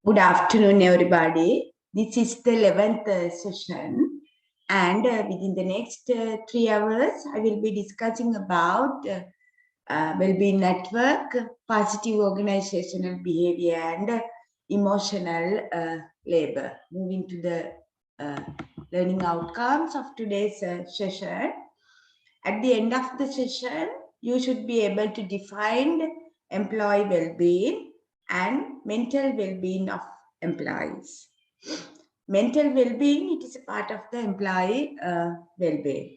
Good afternoon, everybody. This is the 11th session, and within the next 3 hours, I will be discussing about well-being network, positive organizational behavior, and emotional labor. Moving to the learning outcomes of today's session. At the end of the session, you should be able to define employee well-being and mental well-being of employees. Mental well-being, it is a part of the employee well-being.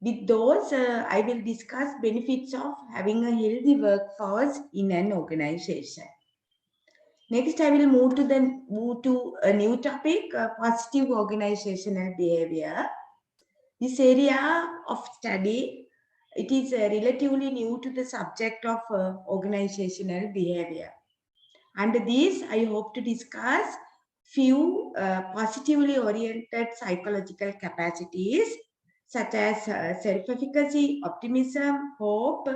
With those, I will discuss benefits of having a healthy workforce in an organization. Next, I will move to a new topic, positive organizational behavior. This area of study, it is relatively new to the subject of organizational behavior. Under this, I hope to discuss few positively oriented psychological capacities such as self-efficacy, optimism, hope,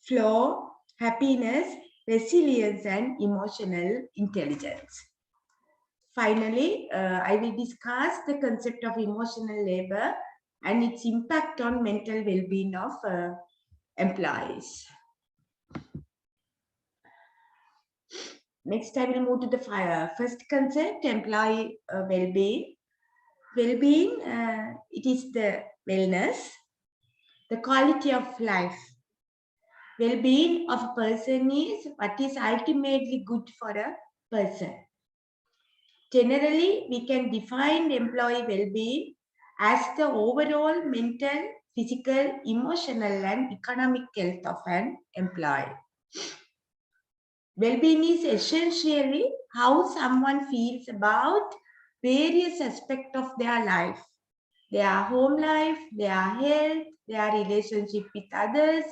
flow, happiness, resilience, and emotional intelligence. Finally, I will discuss the concept of emotional labor and its impact on mental well-being of employees. Next, I will move to the first concept, employee well-being. Well-being, it is the wellness, the quality of life. Well-being of a person is what is ultimately good for a person. Generally, we can define employee well-being as the overall mental, physical, emotional, and economic health of an employee. Well-being is essentially how someone feels about various aspects of their life, their home life, their health, their relationship with others,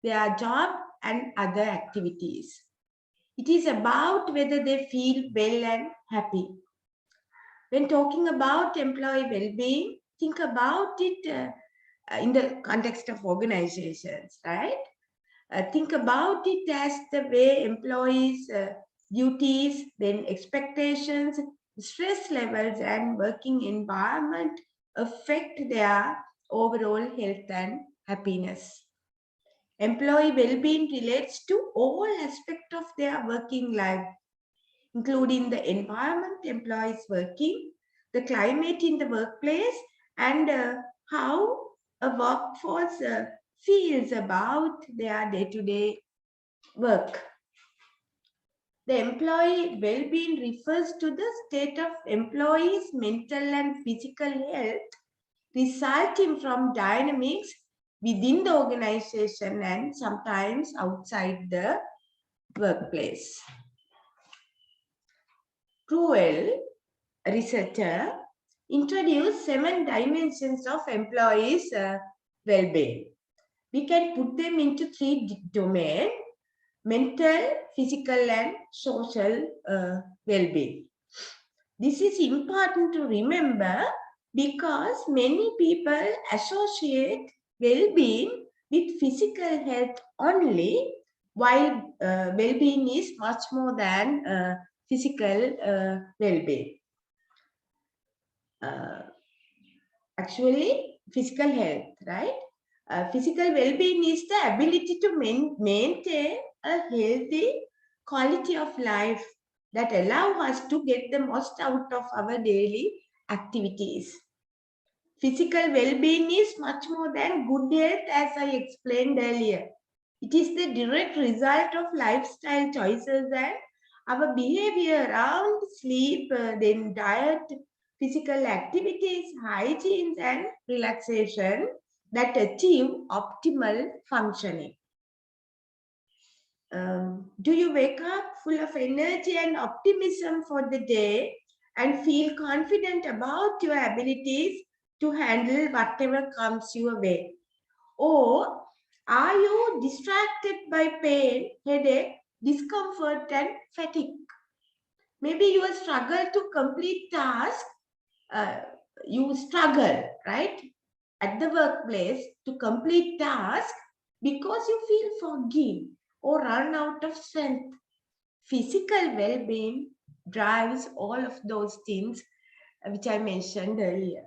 their job, and other activities. It is about whether they feel well and happy. When talking about employee well-being, think about it in the context of organizations, right? Think about it as the way employees' duties, then expectations, stress levels, and working environment affect their overall health and happiness. Employee well-being relates to all aspects of their working life, including the environment employees working, the climate in the workplace, and how a workforce feels about their day-to-day work. The employee well-being refers to the state of employees' mental and physical health resulting from dynamics within the organization and sometimes outside the workplace. Cruel, a researcher, introduced 7 dimensions of employees' well-being. We can put them into 3 domains: mental, physical, and social well-being. This is important to remember because many people associate well-being with physical health only, while well-being is much more than physical well-being. Actually, physical health, right? Physical well-being is the ability to maintain a healthy quality of life that allow us to get the most out of our daily activities. Physical well-being is much more than good health, as I explained earlier. It is the direct result of lifestyle choices and our behavior around sleep, then diet, physical activities, hygiene, and relaxation that achieve optimal functioning. Do you wake up full of energy and optimism for the day and feel confident about your abilities to handle whatever comes your way? Or are you distracted by pain, headache, discomfort, and fatigue? Maybe you struggle to complete tasks. You struggle, right, at the workplace to complete tasks because you feel foggy or run out of strength. Physical well-being drives all of those things which I mentioned earlier.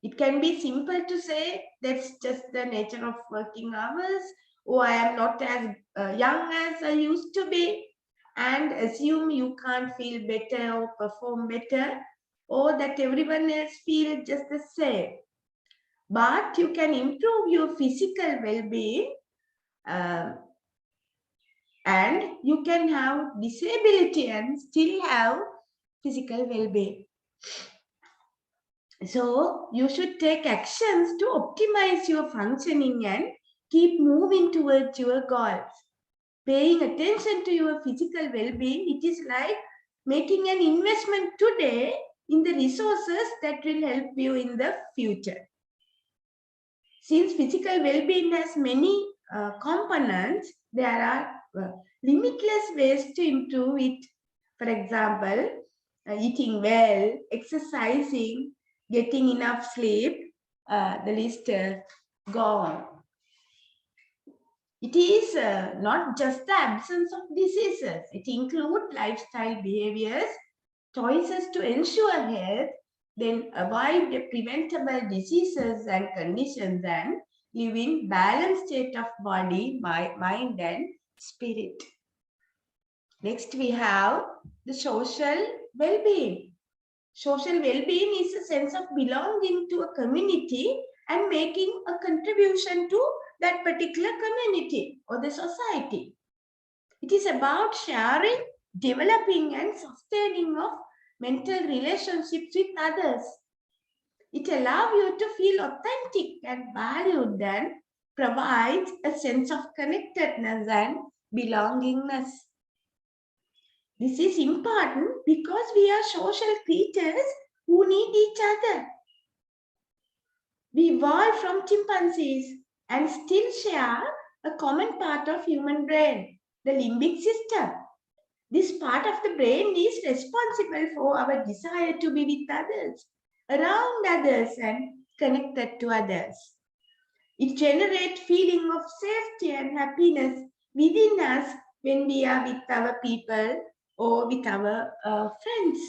It can be simple to say that's just the nature of working hours, or I am not as young as I used to be, and assume you can't feel better or perform better, or that everyone else feels just the same. But you can improve your physical well-being, and you can have disability and still have physical well-being. So you should take actions to optimize your functioning and keep moving towards your goals. Paying attention to your physical well-being, it is like making an investment today in the resources that will help you in the future. Since physical well-being has many components, there are limitless ways to improve it. For example, eating well, exercising, getting enough sleep, the list go on. It is not just the absence of diseases. It includes lifestyle behaviors, choices to ensure health, then avoid the preventable diseases and conditions, and live in balanced state of body, mind and spirit. Next we have the social well-being. Social well-being is a sense of belonging to a community and making a contribution to that particular community or the society. It is about sharing, developing and sustaining of mental relationships with others. It allows you to feel authentic and valued and provides a sense of connectedness and belongingness. This is important because we are social creatures who need each other. We evolved from chimpanzees and still share a common part of human brain, the limbic system. This part of the brain is responsible for our desire to be with others, around others and connected to others. It generates feeling of safety and happiness within us when we are with our people or with our friends.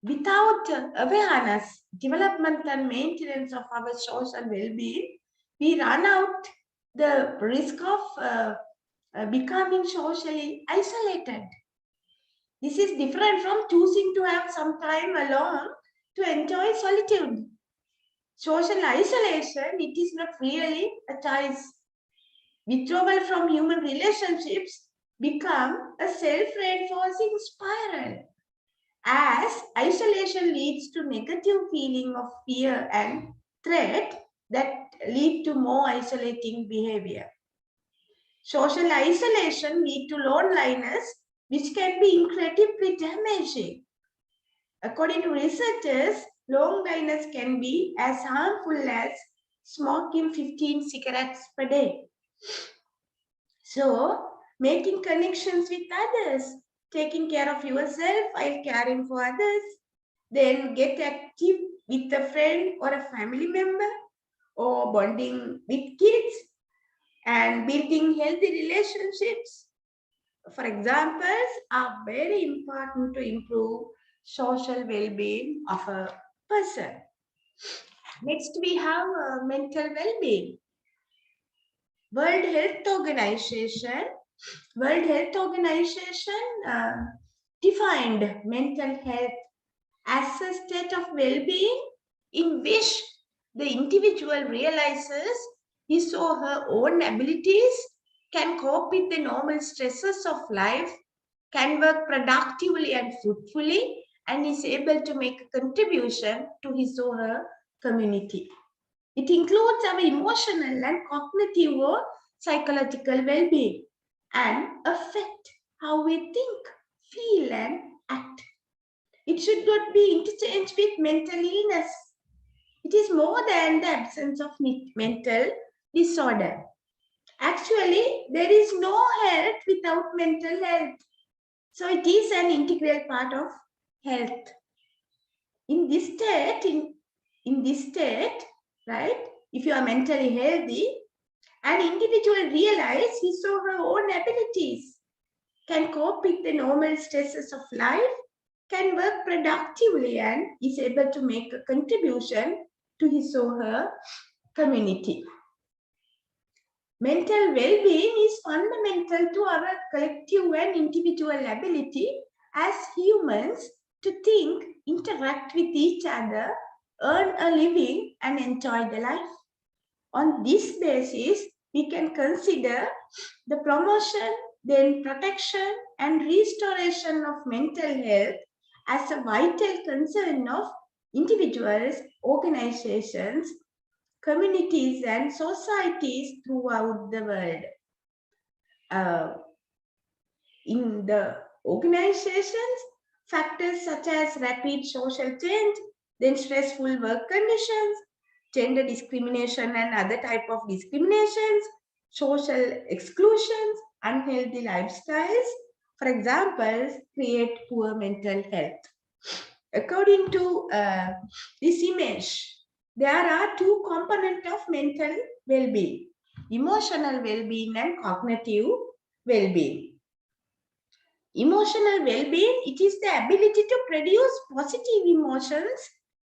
Without awareness, development and maintenance of our social well-being, we run out the risk of becoming socially isolated. This is different from choosing to have some time alone to enjoy solitude. Social isolation, it is not really a choice. Withdrawal from human relationships become a self-reinforcing spiral, as isolation leads to negative feeling of fear and threat that lead to more isolating behavior. Social isolation leads to loneliness, which can be incredibly damaging. According to researchers, loneliness can be as harmful as smoking 15 cigarettes per day. So, making connections with others, taking care of yourself while caring for others, then get active with a friend or a family member, or bonding with kids and building healthy relationships, for examples, are very important to improve social well-being of a person. Next, we have mental well-being. World Health Organization defined mental health as a state of well-being in which the individual realizes his or her own abilities, can cope with the normal stresses of life, can work productively and fruitfully, and is able to make a contribution to his or her community. It includes our emotional and cognitive or psychological well-being and affect how we think, feel, and act. It should not be interchanged with mental illness. It is more than the absence of mental disorder. Actually, there is no health without mental health. So it is an integral part of health. In this state, right, if you are mentally healthy, an individual realizes his or her own abilities, can cope with the normal stresses of life, can work productively, and is able to make a contribution to his or her community. Mental well-being is fundamental to our collective and individual ability as humans to think, interact with each other, earn a living, and enjoy the life. On this basis, we can consider the promotion, then protection, and restoration of mental health as a vital concern of individuals, organizations, communities, and societies throughout the world. In the organizations, factors such as rapid social change, then stressful work conditions, gender discrimination and other type of discriminations, social exclusions, unhealthy lifestyles, for example, create poor mental health. According to this image, there are two components of mental well-being: emotional well-being and cognitive well-being. Emotional well-being, it is the ability to produce positive emotions,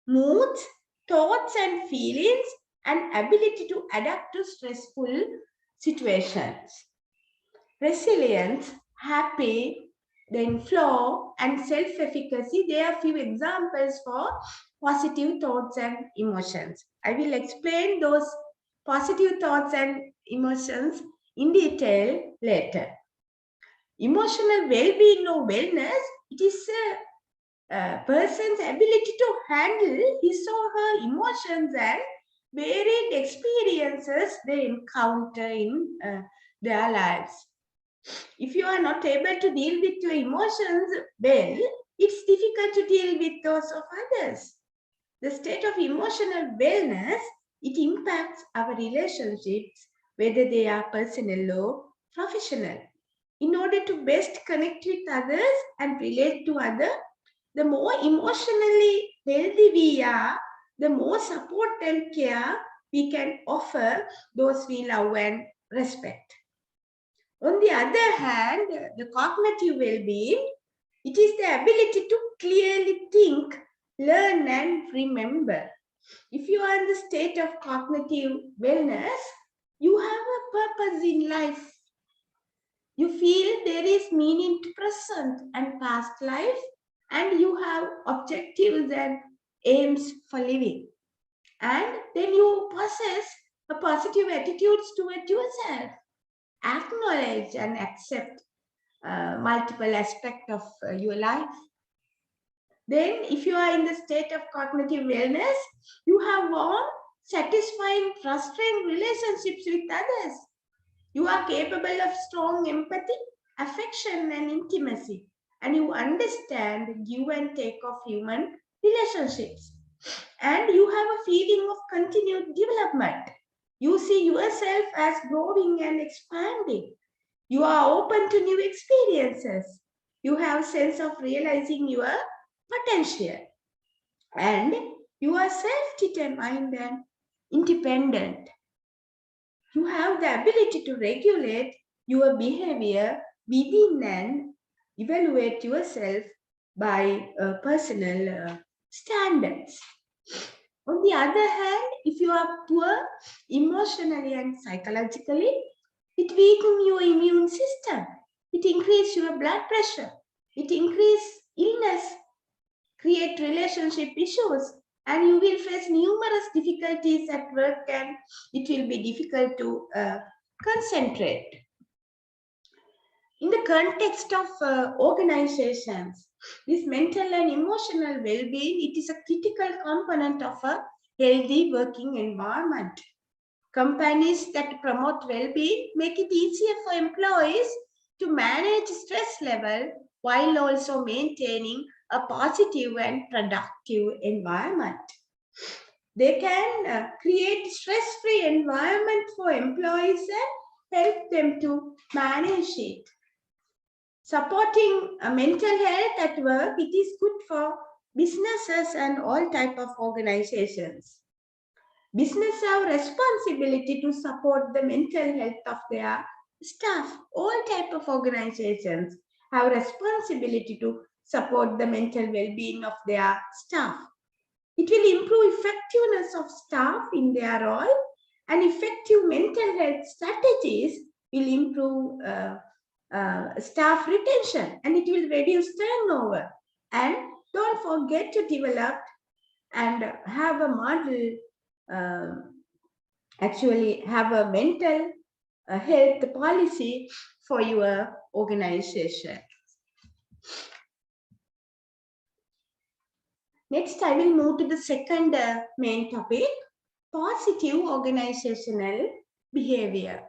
moods, thoughts and feelings, and ability to adapt to stressful situations. Resilience, happy, then flow, and self-efficacy, there are few examples for positive thoughts and emotions. I will explain those positive thoughts and emotions in detail later. Emotional well-being or wellness, it is a person's ability to handle his or her emotions and varied experiences they encounter in their lives. If you are not able to deal with your emotions well, it's difficult to deal with those of others. The state of emotional wellness, it impacts our relationships, whether they are personal or professional. In order to best connect with others and relate to others, the more emotionally healthy we are, the more support and care we can offer those we love and respect. On the other hand, the cognitive well-being, it is the ability to clearly think, learn and remember. If you are in the state of cognitive wellness, you have a purpose in life. You feel there is meaning to present and past life, and you have objectives and aims for living. And then you possess a positive attitude towards yourself. Acknowledge and accept multiple aspects of your life. Then, if you are in the state of cognitive wellness, you have warm, satisfying, trusting relationships with others. You are capable of strong empathy, affection, and intimacy, and you understand give and take of human relationships. And you have a feeling of continued development. You see yourself as growing and expanding. You are open to new experiences. You have a sense of realizing your potential. And you are self-determined and independent. You have the ability to regulate your behavior within and evaluate yourself by personal standards. On the other hand, if you are poor emotionally and psychologically, it weakens your immune system. It increases your blood pressure. It increases illness, create relationship issues, and you will face numerous difficulties at work, and it will be difficult to concentrate. In the context of organizations, this mental and emotional well-being, it is a critical component of a healthy working environment. Companies that promote well-being make it easier for employees to manage stress level while also maintaining a positive and productive environment. They can create stress-free environment for employees and help them to manage it. Supporting mental health at work, it is good for businesses and all type of organizations. Business have responsibility to support the mental health of their staff, all type of organizations, have responsibility to support the mental well-being of their staff. It will improve effectiveness of staff in their role, and effective mental health strategies will improve staff retention, and it will reduce turnover. And don't forget to develop and have a model, actually have a mental health policy for your organization. Next, I will move to the second main topic, positive organizational behavior.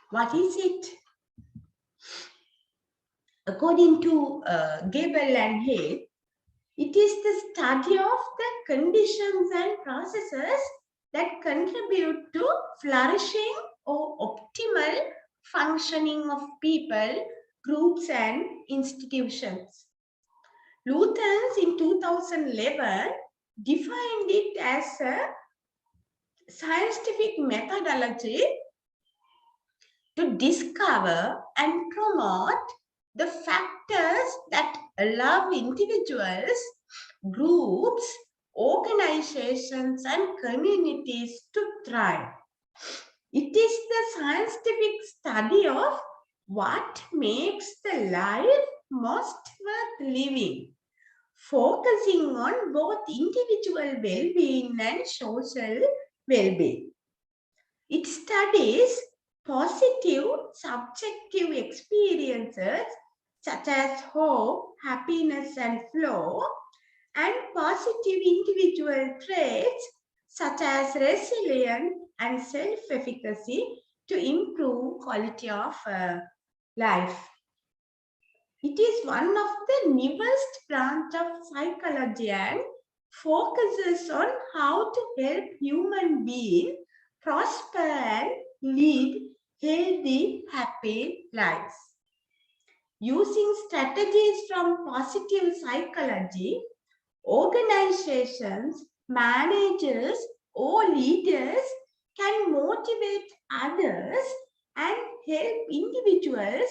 What is it? According to Gable and Hay, it is the study of the conditions and processes that contribute to flourishing or optimal functioning of people, groups, and institutions. Lutherans in 2011 defined it as a scientific methodology to discover and promote the factors that allow individuals, groups, organizations, and communities to thrive. It is the scientific study of what makes the life most worth living, focusing on both individual well-being and social well-being. It studies positive subjective experiences such as hope, happiness, and flow, and positive individual traits such as resilience and self-efficacy to improve quality of life. It is one of the newest branch of psychology and focuses on how to help human beings prosper and lead healthy, happy lives. Using strategies from positive psychology, organizations, managers, or leaders can motivate others and help individuals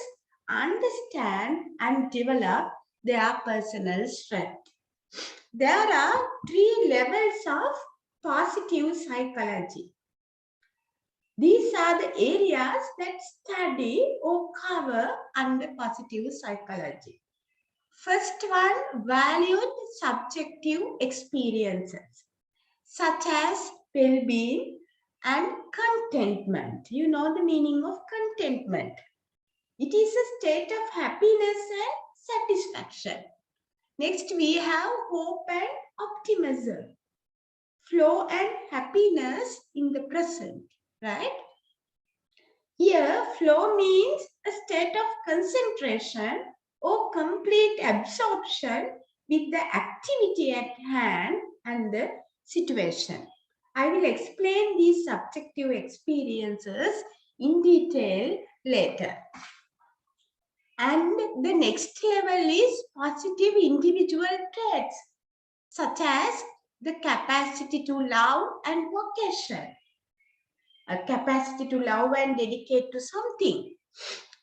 understand and develop their personal strength. There are 3 levels of positive psychology. These are the areas that study or cover under positive psychology. First one, valued subjective experiences, such as well-being and contentment. You know the meaning of contentment. It is a state of happiness and satisfaction. Next, we have hope and optimism, flow and happiness in the present, right? Here, flow means a state of concentration or complete absorption with the activity at hand and the situation. I will explain these subjective experiences in detail later. And the next level is positive individual traits, such as the capacity to love and vocation, a capacity to love and dedicate to something.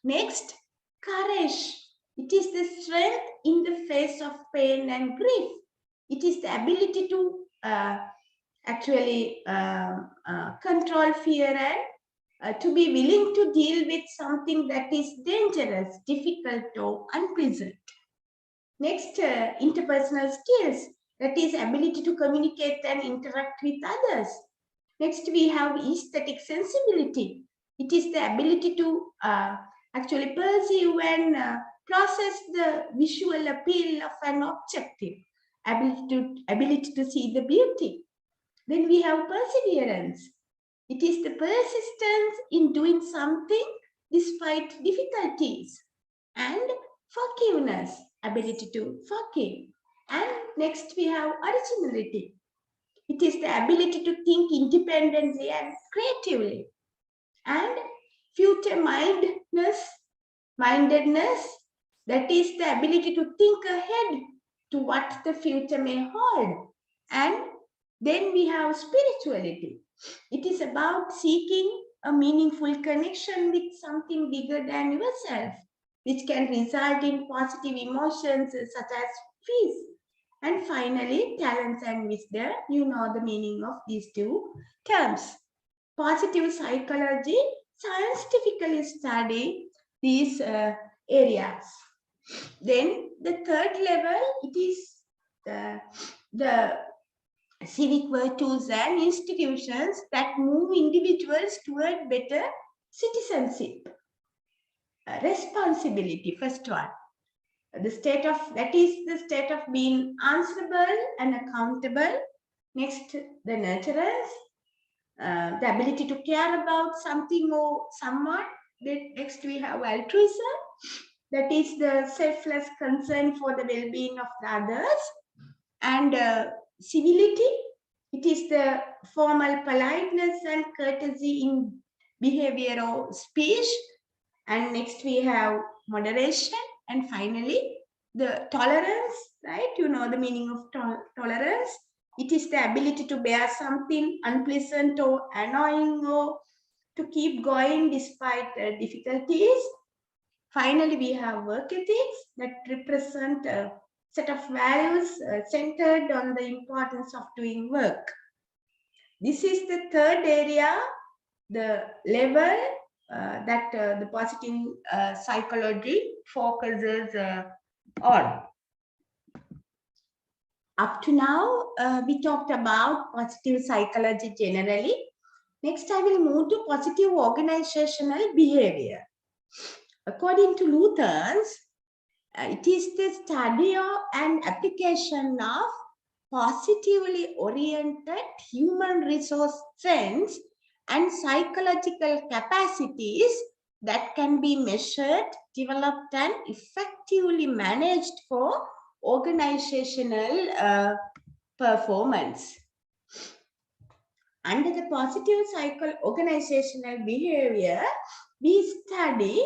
Next, courage. It is the strength in the face of pain and grief. It is the ability to control fear and to be willing to deal with something that is dangerous, difficult, or unpleasant. Next, interpersonal skills. That is ability to communicate and interact with others. Next, we have aesthetic sensibility. It is the ability to actually perceive and process the visual appeal of an objective. Ability to see the beauty. Then we have perseverance. It is the persistence in doing something despite difficulties. And forgiveness, ability to forgive. And next we have originality. It is the ability to think independently and creatively. And future mindedness, that is the ability to think ahead to what the future may hold. And then we have spirituality. It is about seeking a meaningful connection with something bigger than yourself. which can result in positive emotions such as peace. And finally, talents and wisdom. You know the meaning of these two terms. Positive psychology scientifically study these areas. Then the third level, it is the civic virtues and institutions that move individuals toward better citizenship. Responsibility, first one. The state of, that is the state of being answerable and accountable. Next, the nurturance, the ability to care about something or someone. Then next we have altruism, that is the selfless concern for the well-being of the others. And civility, it is the formal politeness and courtesy in behavior or speech. And next we have moderation. And finally, the tolerance, right? You know the meaning of tolerance. It is the ability to bear something unpleasant or annoying or to keep going despite difficulties. Finally, we have work ethics that represent a set of values centered on the importance of doing work. This is the third area, the level that the positive psychology focuses on. Up to now, we talked about positive psychology generally. Next, I will move to positive organizational behavior. According to Lutherans, it is the study and application of positively oriented human resource strengths and psychological capacities that can be measured, developed, and effectively managed for organizational performance. Under the positive organizational behavior, we study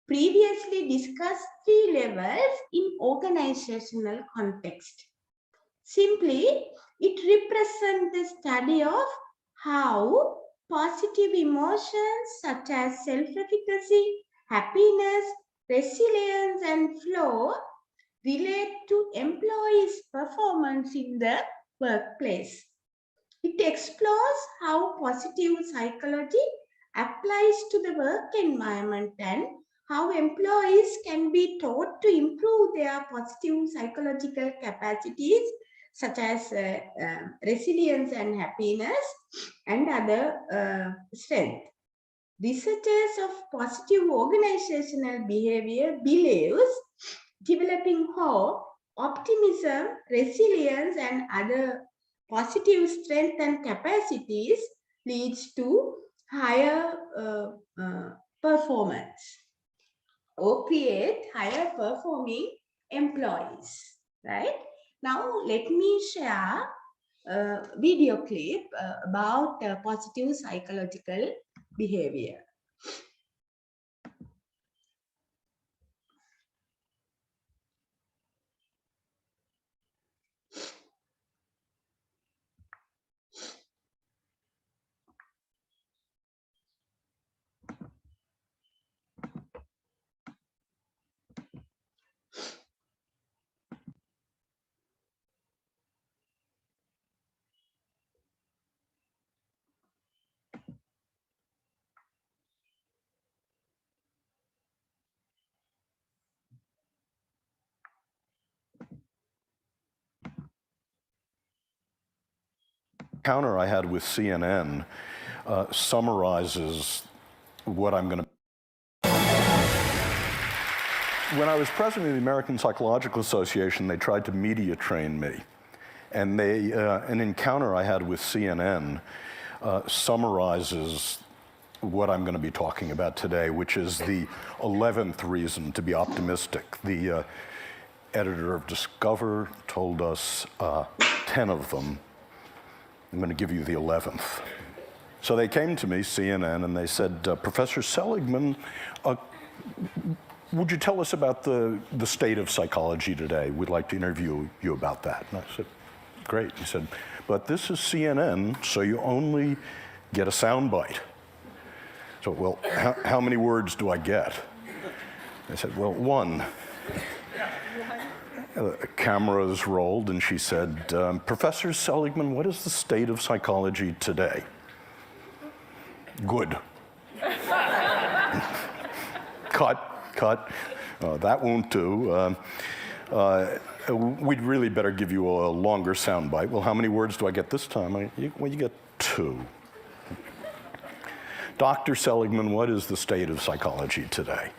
previously discussed 3 levels in organizational context. Simply, it represents the study of how positive emotions such as self-efficacy, happiness, resilience, and flow relate to employees' performance in the workplace. It explores how positive psychology applies to the work environment and how employees can be taught to improve their positive psychological capacities such as resilience and happiness and other strengths. Researchers of positive organizational behavior believes developing hope, optimism, resilience, and other positive strength and capacities leads to higher performance or create higher performing employees, right? Now, let me share a video clip about positive psychological behavior. Encounter I had with CNN summarizes what I'm going to. When I was president of the American Psychological Association, they tried to media train me. And an encounter I had with CNN summarizes what I'm going to be talking about today, which is the 11th reason to be optimistic. The editor of Discover told us 10 of them. I'm going to give you the 11th. So they came to me, CNN, and they said, Professor Seligman, would you tell us about the state of psychology today? We'd like to interview you about that. And I said, great. He said, but this is CNN, so you only get a sound bite. So, well, how many words do I get? I said, well, one. Cameras rolled, and she said, Professor Seligman, what is the state of psychology today? Good. Cut. That won't do. We'd really better give you a longer soundbite. Well, how many words do I get this time? You get 2. Dr. Seligman, what is the state of psychology today?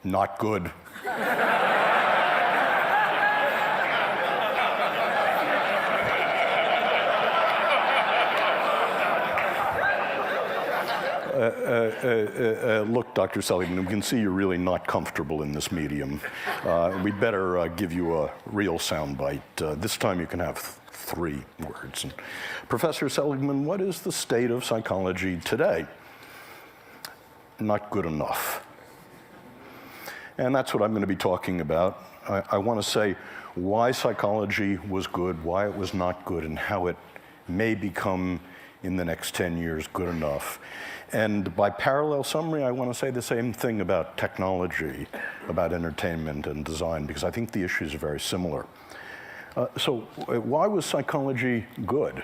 Not good. Look, Dr. Seligman, we can see you're really not comfortable in this medium. We'd better give you a real soundbite. This time you can have 3 words. And Professor Seligman, what is the state of psychology today? Not good enough. And that's what I'm going to be talking about. I want to say why psychology was good, why it was not good, and how it may become, in the next 10 years, good enough. And by parallel summary, I want to say the same thing about technology, about entertainment and design, because I think the issues are very similar. So why was psychology good?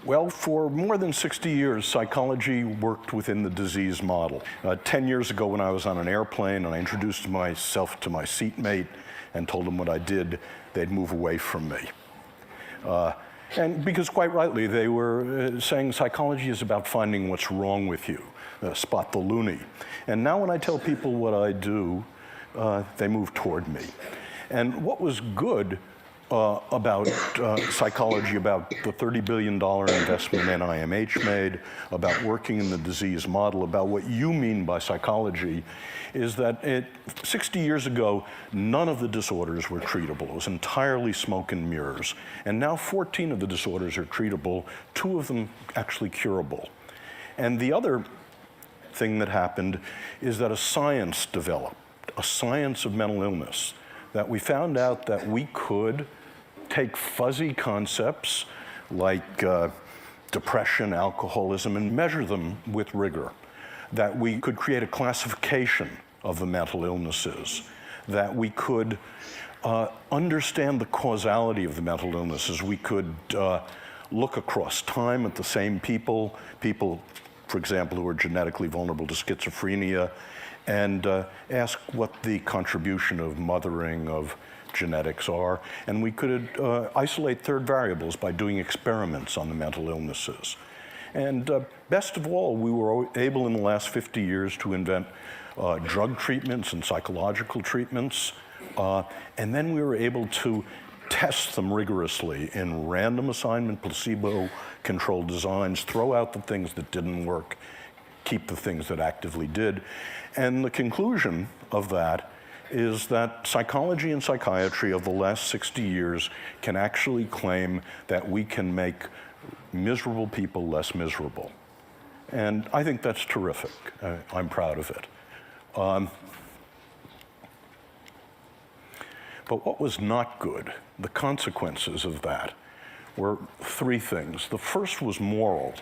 Well, for more than 60 years, psychology worked within the disease model. 10 years ago, when I was on an airplane and I introduced myself to my seatmate and told them what I did, they'd move away from me. And because quite rightly, they were saying psychology is about finding what's wrong with you, spot the loony. And now when I tell people what I do, they move toward me. And what was good about psychology, about the $30 billion investment NIMH made, about working in the disease model, about what you mean by psychology, is that 60 years ago, none of the disorders were treatable. It was entirely smoke and mirrors. And now 14 of the disorders are treatable, 2 of them actually curable. And the other thing that happened is that a science developed, a science of mental illness, that we found out that we could take fuzzy concepts like depression, alcoholism, and measure them with rigor, that we could create a classification of the mental illnesses, that we could understand the causality of the mental illnesses. We could look across time at the same people, for example, who are genetically vulnerable to schizophrenia, and ask what the contribution of mothering, of genetics are. And we could isolate third variables by doing experiments on the mental illnesses. And best of all, we were able in the last 50 years to invent drug treatments and psychological treatments. And then we were able to test them rigorously in random assignment, placebo-controlled designs, throw out the things that didn't work, keep the things that actively did. And the conclusion of that is that psychology and psychiatry of the last 60 years can actually claim that we can make miserable people less miserable. And I think that's terrific. I'm proud of it. But what was not good, the consequences of that, were 3 things. The first was moral,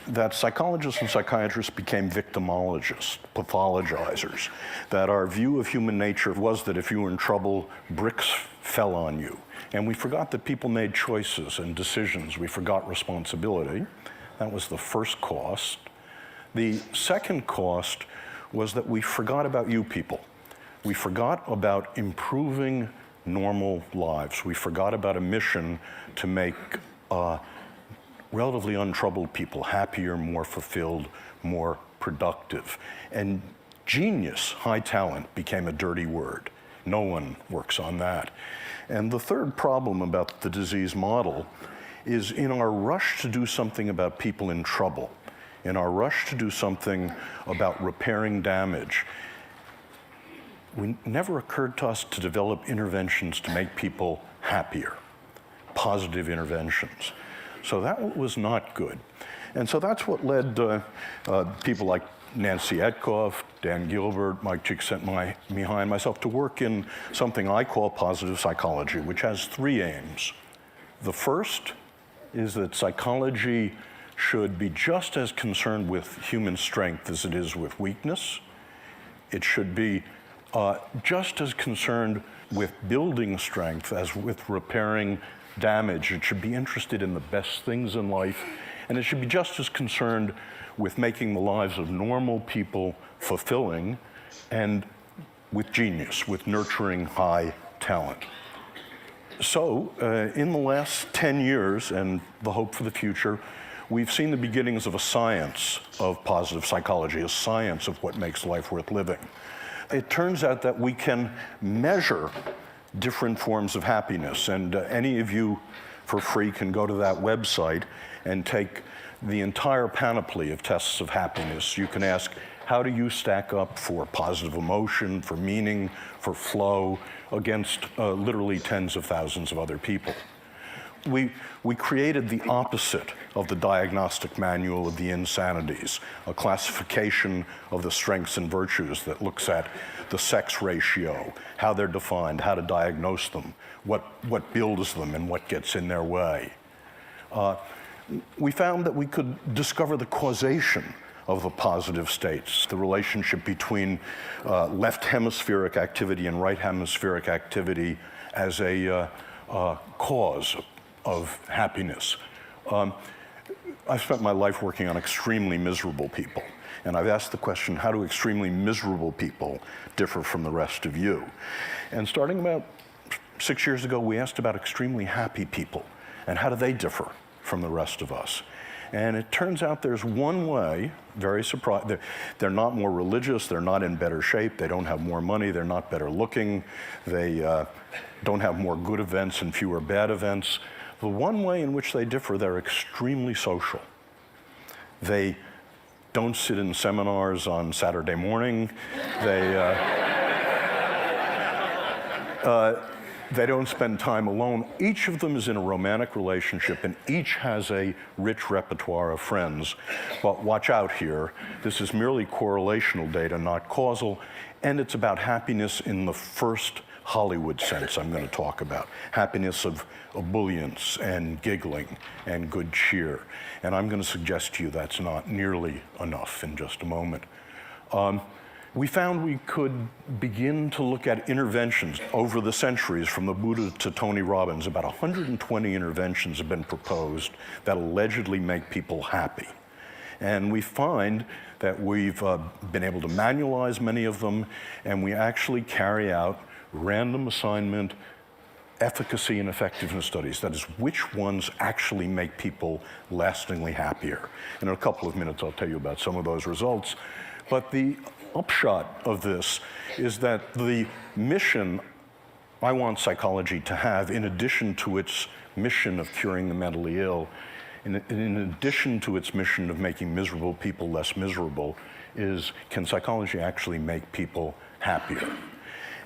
that psychologists and psychiatrists became victimologists, pathologizers, that our view of human nature was that if you were in trouble, bricks fell on you. And we forgot that people made choices and decisions. We forgot responsibility. That was the first cost. The second cost was that we forgot about you people. We forgot about improving normal lives. We forgot about a mission to make relatively untroubled people happier, more fulfilled, more productive. And genius, high talent, became a dirty word. No one works on that. And the third problem about the disease model is in our rush to do something about people in trouble, in our rush to do something about repairing damage, it never occurred to us to develop interventions to make people happier, positive interventions. So that was not good. And so that's what led people like Nancy Etkoff, Dan Gilbert, Mike Csikszentmihalyi, and myself to work in something I call positive psychology, which has 3 aims. The first is that psychology should be just as concerned with human strength as it is with weakness. It should be just as concerned with building strength as with repairing damage. It should be interested in the best things in life, and it should be just as concerned with making the lives of normal people fulfilling and with genius, with nurturing high talent. So, in the last 10 years, and the hope for the future, we've seen the beginnings of a science of positive psychology, a science of what makes life worth living. It turns out that we can measure different forms of happiness, and any of you for free can go to that website and take the entire panoply of tests of happiness. You can ask, how do you stack up for positive emotion, for meaning, for flow, against literally tens of thousands of other people? We created the opposite of the diagnostic manual of the insanities, a classification of the strengths and virtues that looks at the sex ratio, how they're defined, how to diagnose them, what builds them and what gets in their way. We found that we could discover the causation of the positive states, the relationship between left hemispheric activity and right hemispheric activity as a cause of happiness. I've spent my life working on extremely miserable people, and I've asked the question, how do extremely miserable people differ from the rest of you? And starting about 6 years ago, we asked about extremely happy people, and how do they differ from the rest of us? And it turns out there's one way, very surprising, they're not more religious, they're not in better shape, they don't have more money, they're not better looking, they don't have more good events and fewer bad events. The one way in which they differ, they're extremely social. They don't sit in seminars on Saturday morning. They don't spend time alone. Each of them is in a romantic relationship, and each has a rich repertoire of friends. But watch out here. This is merely correlational data, not causal, and it's about happiness in the first Hollywood sense I'm going to talk about. Happiness of ebullience and giggling and good cheer. And I'm going to suggest to you that's not nearly enough in just a moment. We found we could begin to look at interventions over the centuries, from the Buddha to Tony Robbins. About 120 interventions have been proposed that allegedly make people happy. And we find that we've been able to manualize many of them, and we actually carry out random assignment efficacy and effectiveness studies. That is, which ones actually make people lastingly happier. And in a couple of minutes, I'll tell you about some of those results. But the upshot of this is that the mission I want psychology to have, in addition to its mission of curing the mentally ill, in addition to its mission of making miserable people less miserable, is, can psychology actually make people happier?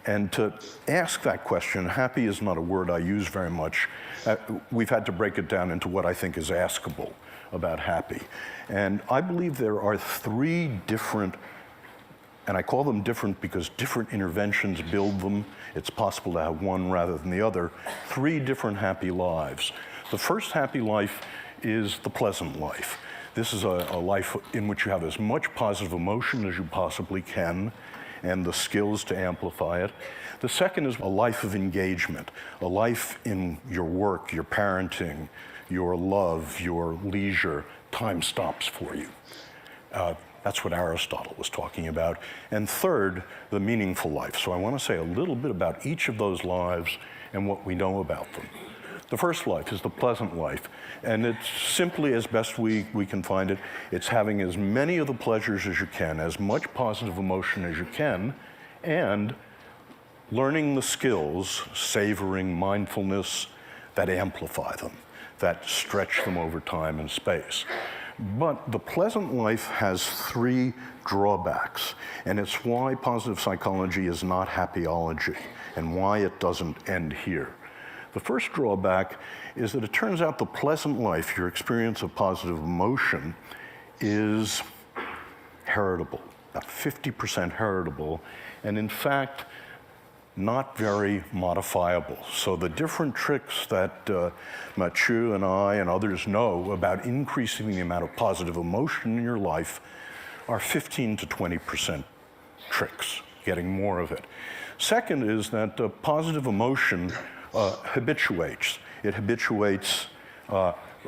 And to ask that question, happy is not a word I use very much. We've had to break it down into what I think is askable about happy. And I believe there are three different, and I call them different because different interventions build them. It's possible to have one rather than the other. Three different happy lives. The first happy life is the pleasant life. This is a life in which you have as much positive emotion as you possibly can, and the skills to amplify it. The second is a life of engagement, a life in your work, your parenting, your love, your leisure. Time stops for you. That's what Aristotle was talking about. And third, the meaningful life. So I want to say a little bit about each of those lives and what we know about them. The first life is the pleasant life, and it's simply, as best we can find it, it's having as many of the pleasures as you can, as much positive emotion as you can, and learning the skills, savoring mindfulness, that amplify them, that stretch them over time and space. But the pleasant life has three drawbacks, and it's why positive psychology is not happyology, and why it doesn't end here. The first drawback is that it turns out the pleasant life, your experience of positive emotion, is heritable, about 50% heritable, and in fact, not very modifiable. So the different tricks that Mathieu and I and others know about increasing the amount of positive emotion in your life are 15 to 20% tricks. getting more of it. Second is that positive emotion habituates. It habituates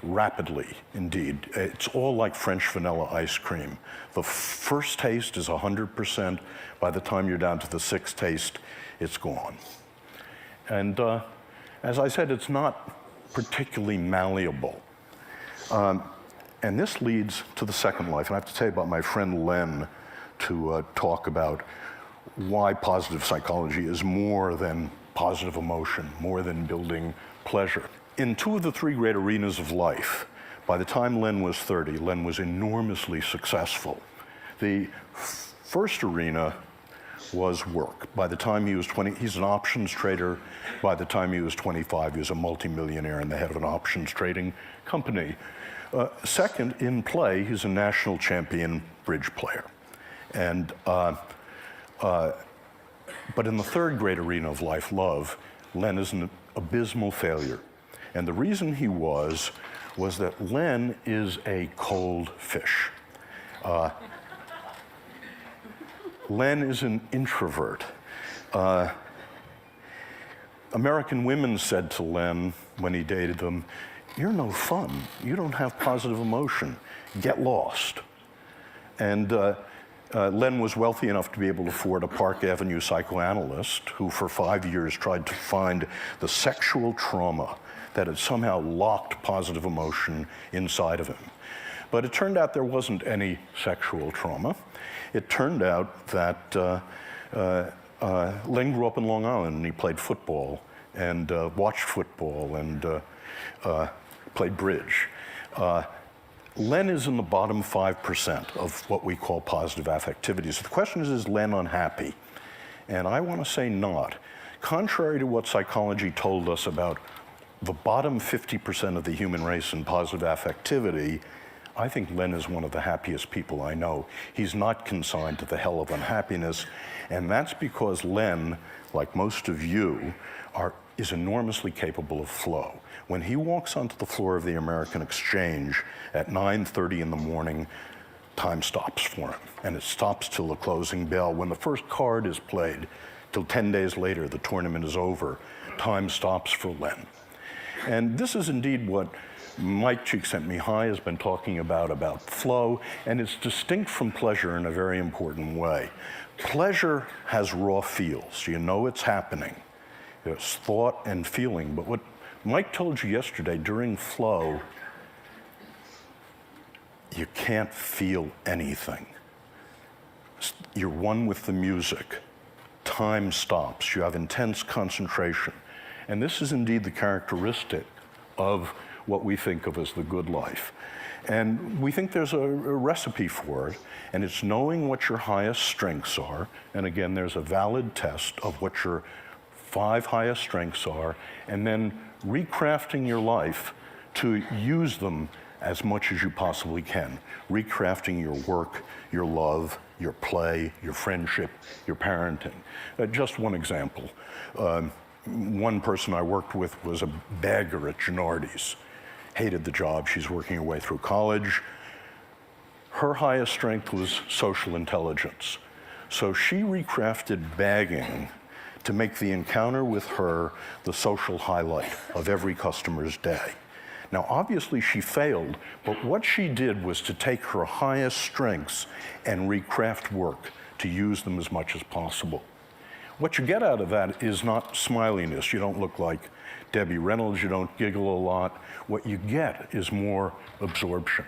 rapidly, indeed. It's all like French vanilla ice cream. The first taste is 100%. By the time you're down to the sixth taste, it's gone. And as I said, it's not particularly malleable. And this leads to the second life. And I have to tell you about my friend Len to talk about why positive psychology is more than positive emotion, more than building pleasure. In two of the three great arenas of life, by the time Len was 30, Len was enormously successful. The first arena was work. By the time he was 20, he's an options trader. By the time he was 25, he was a multimillionaire and the head of an options trading company. Second, in play, he's a national champion bridge player. And, but in the third great arena of life, love, Len is an abysmal failure. And the reason he was that Len is a cold fish. Len is an introvert. American women said to Len when he dated them, "You're no fun. You don't have positive emotion. Get lost." And Len was wealthy enough to be able to afford a Park Avenue psychoanalyst who for 5 years tried to find the sexual trauma that had somehow locked positive emotion inside of him. But it turned out there wasn't any sexual trauma. It turned out that Len grew up in Long Island and he played football and watched football and played bridge. Len is in the bottom 5% of what we call positive affectivity. So the question is Len unhappy? And I want to say not. Contrary to what psychology told us about the bottom 50% of the human race in positive affectivity, I think Len is one of the happiest people I know. He's not consigned to the hell of unhappiness, and that's because Len, like most of you, is enormously capable of flow. When he walks onto the floor of the American Exchange at 9:30 in the morning, time stops for him, and it stops till the closing bell. When the first card is played, till 10 days later, the tournament is over, time stops for Len. And this is indeed what Mike Csikszentmihalyi has been talking about flow, and it's distinct from pleasure in a very important way. Pleasure has raw feels. You know it's happening. It's thought and feeling. But what Mike told you yesterday, during flow, you can't feel anything. You're one with the music. Time stops. You have intense concentration. And this is indeed the characteristic of what we think of as the good life. And we think there's a recipe for it, and it's knowing what your highest strengths are. And again, there's a valid test of what your 5 highest strengths are, and then recrafting your life to use them as much as you possibly can. Recrafting your work, your love, your play, your friendship, your parenting. Just one example. One person I worked with was a bagger at Gennardi's. Hated the job. She's working her way through college. Her highest strength was social intelligence. So she recrafted bagging to make the encounter with her the social highlight of every customer's day. Now, obviously she failed, but what she did was to take her highest strengths and recraft work to use them as much as possible. What you get out of that is not smiliness. You don't look like Debbie Reynolds. You don't giggle a lot. What you get is more absorption.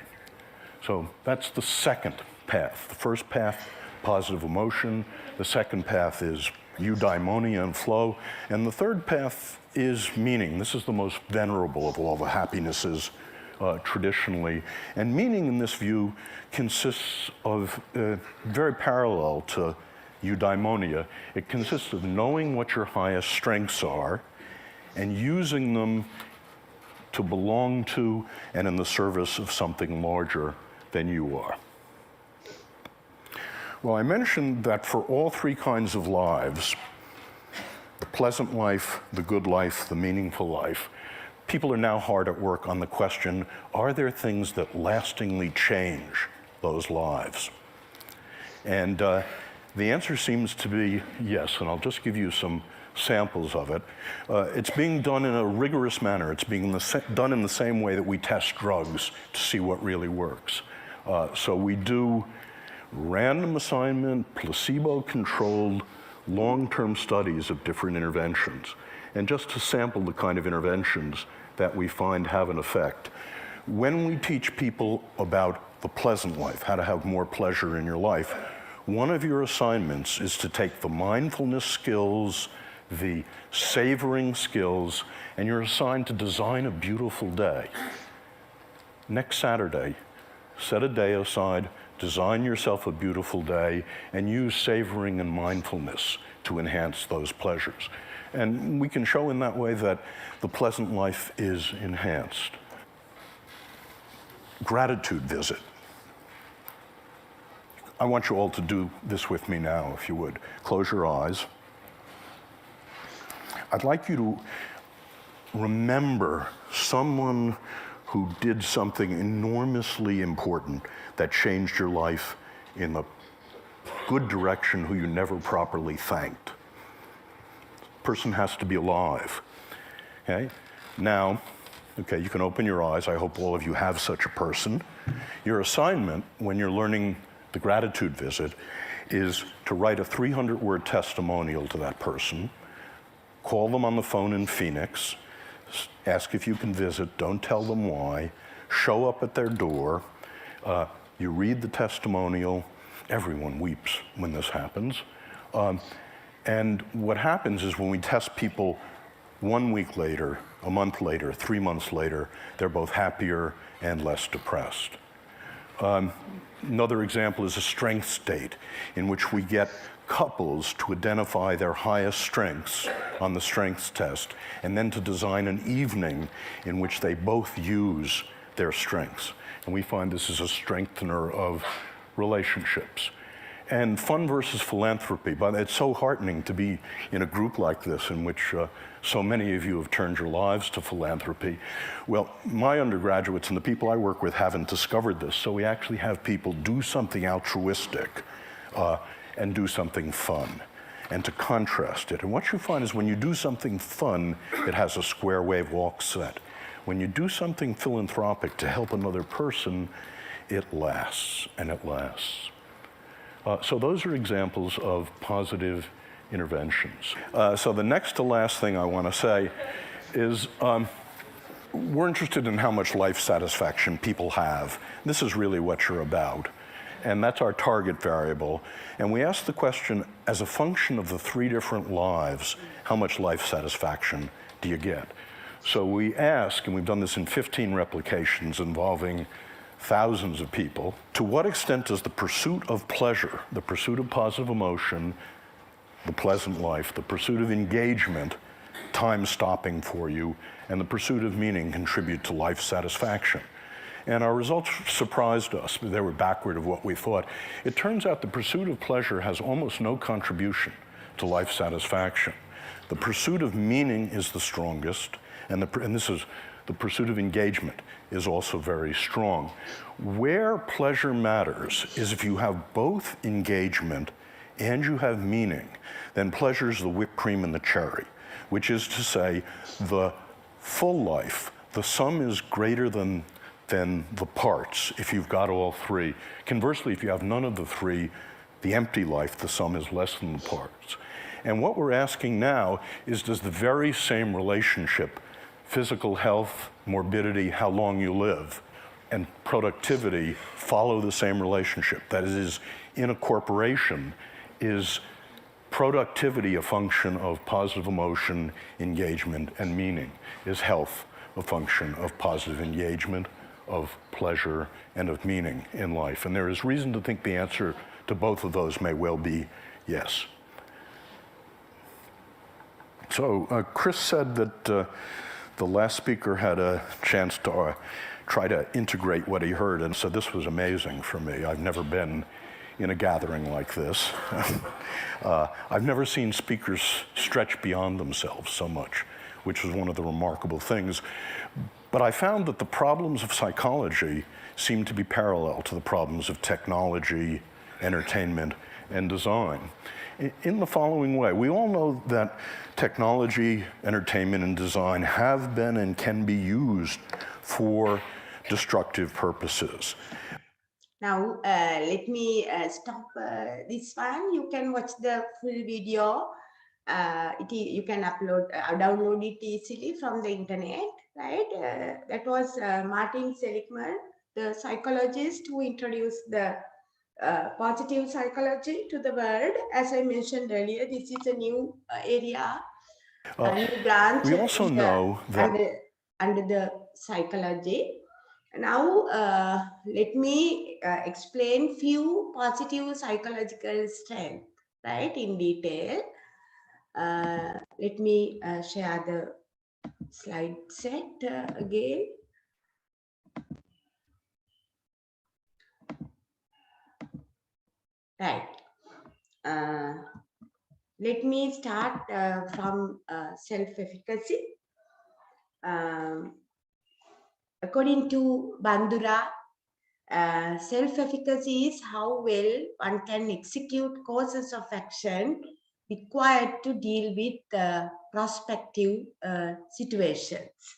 So that's the second path. The first path, positive emotion. The second path is eudaimonia and flow. And the third path is meaning. This is the most venerable of all the happinesses traditionally. And meaning in this view consists of very parallel to eudaimonia. It consists of knowing what your highest strengths are and using them to belong to and in the service of something larger than you are. Well, I mentioned that for all 3 kinds of lives, the pleasant life, the good life, the meaningful life, people are now hard at work on the question, are there things that lastingly change those lives? And The answer seems to be yes, and I'll just give you some samples of it. It's being done in a rigorous manner. It's being done in the same way that we test drugs to see what really works. So we do random assignment, placebo-controlled, long-term studies of different interventions. And just to sample the kind of interventions that we find have an effect. When we teach people about the pleasant life, how to have more pleasure in your life, one of your assignments is to take the mindfulness skills, the savoring skills, and you're assigned to design a beautiful day. Next Saturday, set a day aside, design yourself a beautiful day, and use savoring and mindfulness to enhance those pleasures. And we can show in that way that the pleasant life is enhanced. Gratitude visit. I want you all to do this with me now, if you would. Close your eyes. I'd like you to remember someone who did something enormously important that changed your life in a good direction, who you never properly thanked. The person has to be alive. Okay? Now, okay, you can open your eyes. I hope all of you have such a person. Your assignment when you're learning the gratitude visit is to write a 300-word testimonial to that person, call them on the phone in Phoenix, ask if you can visit, don't tell them why, show up at their door, you read the testimonial. Everyone weeps when this happens. And what happens is when we test people 1 week later, a month later, 3 months later, they're both happier and less depressed. Another example is a strength state in which we get couples to identify their highest strengths on the strengths test and then to design an evening in which they both use their strengths. And we find this is a strengthener of relationships. And fun versus philanthropy, but it's so heartening to be in a group like this in which so many of you have turned your lives to philanthropy. Well, my undergraduates and the people I work with haven't discovered this, so we actually have people do something altruistic and do something fun, and to contrast it. And what you find is when you do something fun, it has a square wave walk set. When you do something philanthropic to help another person, it lasts, and it lasts. So those are examples of positive interventions. So the next to last thing I want to say is we're interested in how much life satisfaction people have. This is really what you're about. And that's our target variable. And we ask the question, as a function of the 3 different lives, how much life satisfaction do you get? So we ask, and we've done this in 15 replications involving thousands of people, to what extent does the pursuit of pleasure, the pursuit of positive emotion, the pleasant life, the pursuit of engagement, time stopping for you, and the pursuit of meaning contribute to life satisfaction? And our results surprised us. They were backward of what we thought. It turns out the pursuit of pleasure has almost no contribution to life satisfaction. The pursuit of meaning is the strongest, and this is the pursuit of engagement is also very strong. Where pleasure matters is if you have both engagement and you have meaning, then pleasure is the whipped cream and the cherry, which is to say the full life, the sum is greater than the parts if you've got all 3. Conversely, if you have none of the 3, the empty life, the sum is less than the parts. And what we're asking now is, does the very same relationship, physical health, morbidity, how long you live, and productivity follow the same relationship? That is, in a corporation, is productivity a function of positive emotion, engagement, and meaning? Is health a function of positive engagement, of pleasure, and of meaning in life? And there is reason to think the answer to both of those may well be yes. So Chris said that the last speaker had a chance to try to integrate what he heard, and so this was amazing for me. I've never been in a gathering like this. I've never seen speakers stretch beyond themselves so much, which was one of the remarkable things. But I found that the problems of psychology seem to be parallel to the problems of technology, entertainment, and design in the following way. We all know that technology, entertainment, and design have been and can be used for destructive purposes. Now, let me stop this one. You can watch the full video. You can download it easily from the internet, right? That was Martin Seligman, the psychologist who introduced the positive psychology to the world. As I mentioned earlier, this is a new area, a new branch. We also know that under the psychology. Now, let me explain few positive psychological strengths, right, in detail. Let me share the slide set again. Right. Let me start from self-efficacy. According to Bandura, self-efficacy is how well one can execute courses of action required to deal with prospective situations.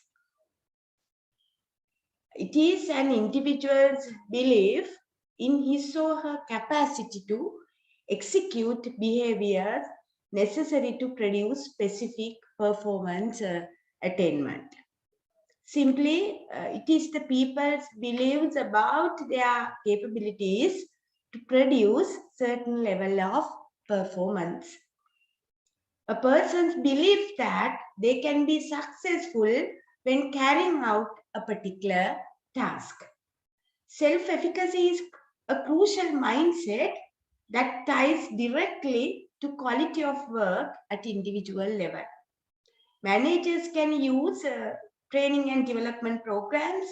It is an individual's belief in his or her capacity to execute behaviors necessary to produce specific performance attainment. Simply, it is the people's beliefs about their capabilities to produce certain level of performance. A person's belief that they can be successful when carrying out a particular task. Self-efficacy is a crucial mindset that ties directly to quality of work at individual level. Managers can use training and development programs,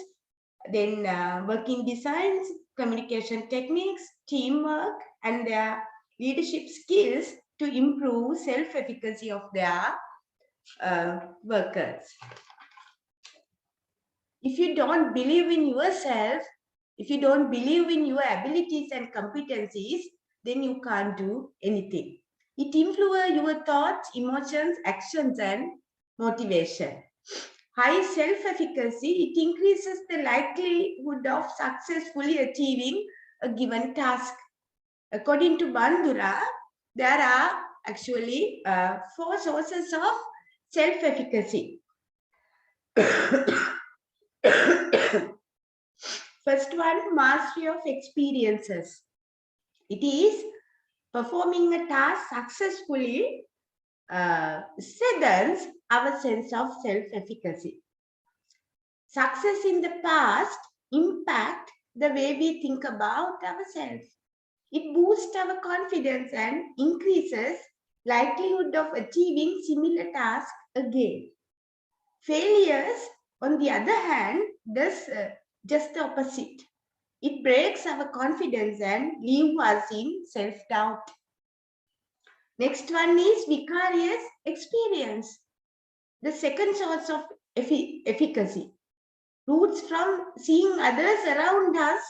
then working designs, communication techniques, teamwork, and their leadership skills to improve self-efficacy of their workers. If you don't believe in yourself, if you don't believe in your abilities and competencies, then you can't do anything. It influences your thoughts, emotions, actions, and motivation. High self-efficacy, it increases the likelihood of successfully achieving a given task. According to Bandura, there are actually 4 sources of self-efficacy. First one, mastery of experiences. It is performing a task successfully strengthens our sense of self-efficacy. Success in the past impacts the way we think about ourselves. It boosts our confidence and increases likelihood of achieving similar tasks again. Failures, on the other hand, does just the opposite. It breaks our confidence and leaves us in self-doubt. Next one is vicarious experience, the second source of efficacy. Roots from seeing others around us,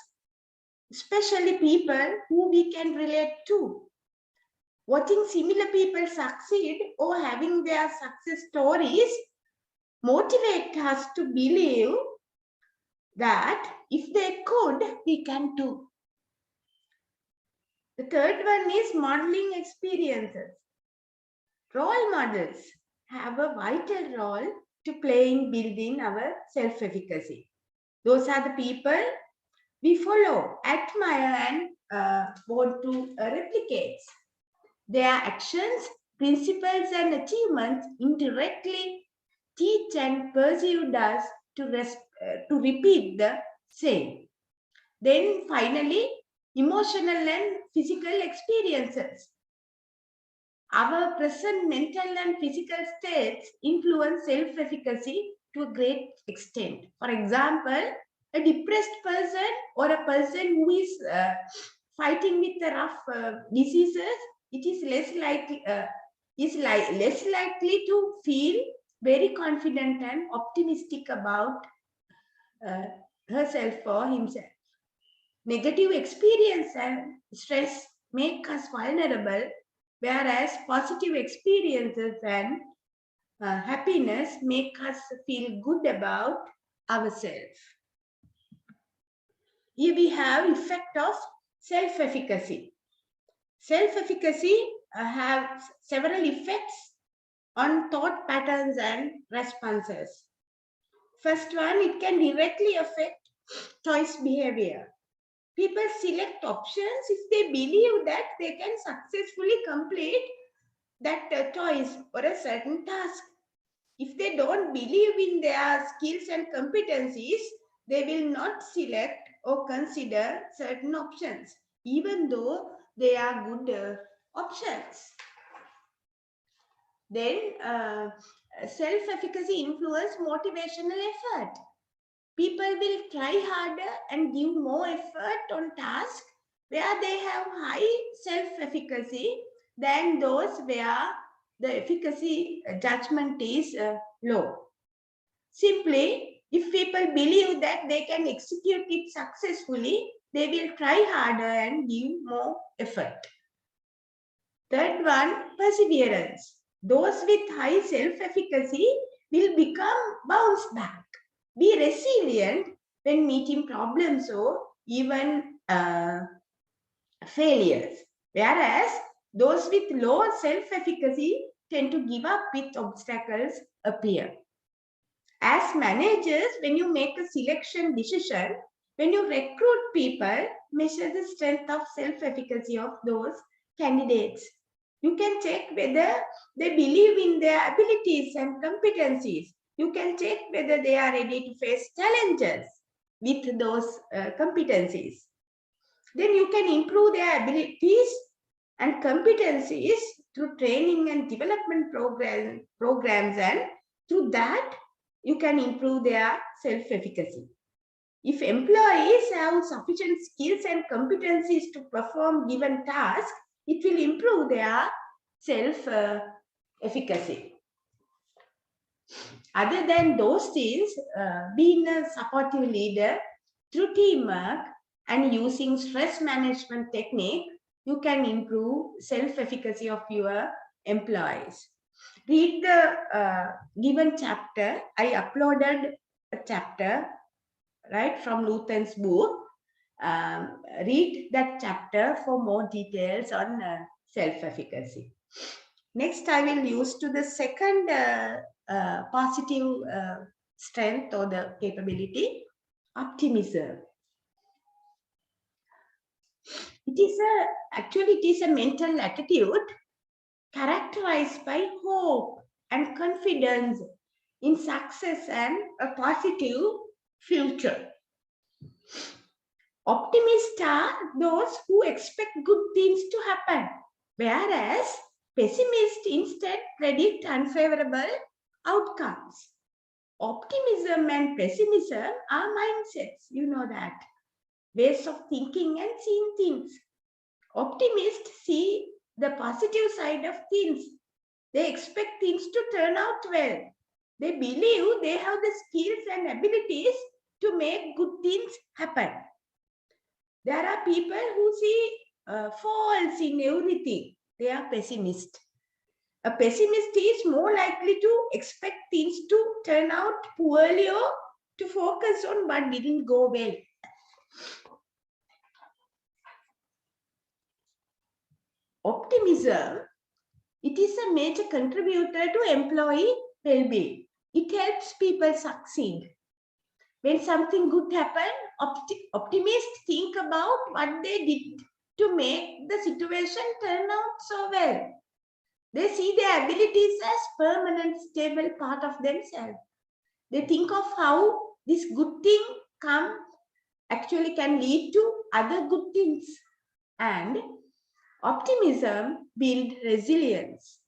especially people who we can relate to. Watching similar people succeed or having their success stories motivate us to believe that if they could, we can too. The third one is modeling experiences. Role models have a vital role to play in building our self-efficacy. Those are the people we follow, admire, and want to replicate. Their actions, principles, and achievements indirectly teach and persuade us to repeat the same. Then finally, emotional and physical experiences. Our present mental and physical states influence self-efficacy to a great extent. For example, a depressed person or a person who is fighting with the rough diseases, it is less likely to feel very confident and optimistic about herself or himself. Negative experience and stress make us vulnerable, whereas positive experiences and happiness make us feel good about ourselves. Here we have effect of self-efficacy. Self-efficacy has several effects on thought patterns and responses. First one, it can directly affect choice behavior. People select options if they believe that they can successfully complete that choice or a certain task. If they don't believe in their skills and competencies, they will not select or consider certain options, even though they are good options. Then self-efficacy influence motivational effort. People will try harder and give more effort on tasks where they have high self-efficacy than those where the efficacy judgment is low. Simply, if people believe that they can execute it successfully, they will try harder and give more effort. Third one, perseverance. Those with high self-efficacy will become bounce back. Be resilient when meeting problems or even failures. Whereas those with low self-efficacy tend to give up with obstacles appear. As managers, when you make a selection decision, when you recruit people, measure the strength of self-efficacy of those candidates. You can check whether they believe in their abilities and competencies. You can check whether they are ready to face challenges with those competencies. Then you can improve their abilities and competencies through training and development programs, and through that, you can improve their self-efficacy. If employees have sufficient skills and competencies to perform given tasks, it will improve their self-efficacy. Other than those things, being a supportive leader through teamwork and using stress management technique, you can improve self-efficacy of your employees. Read the given chapter. I uploaded a chapter, right, from Luthen's book. Read that chapter for more details on self-efficacy. Next, I will use to the second positive strength or the capability, optimism. Actually, it is a mental attitude characterized by hope and confidence in success and a positive future. Optimists are those who expect good things to happen, whereas pessimists instead predict unfavorable outcomes. Optimism and pessimism are mindsets, you know that, ways of thinking and seeing things. Optimists see the positive side of things. They expect things to turn out well. They believe they have the skills and abilities to make good things happen. There are people who see faults in everything. They are pessimists. A pessimist is more likely to expect things to turn out poorly or to focus on what didn't go well. Optimism, it is a major contributor to employee well-being. It helps people succeed. When something good happens, optimists think about what they did to make the situation turn out so well. They see their abilities as permanent, stable part of themselves. They think of how this good thing actually can lead to other good things. And optimism builds resilience.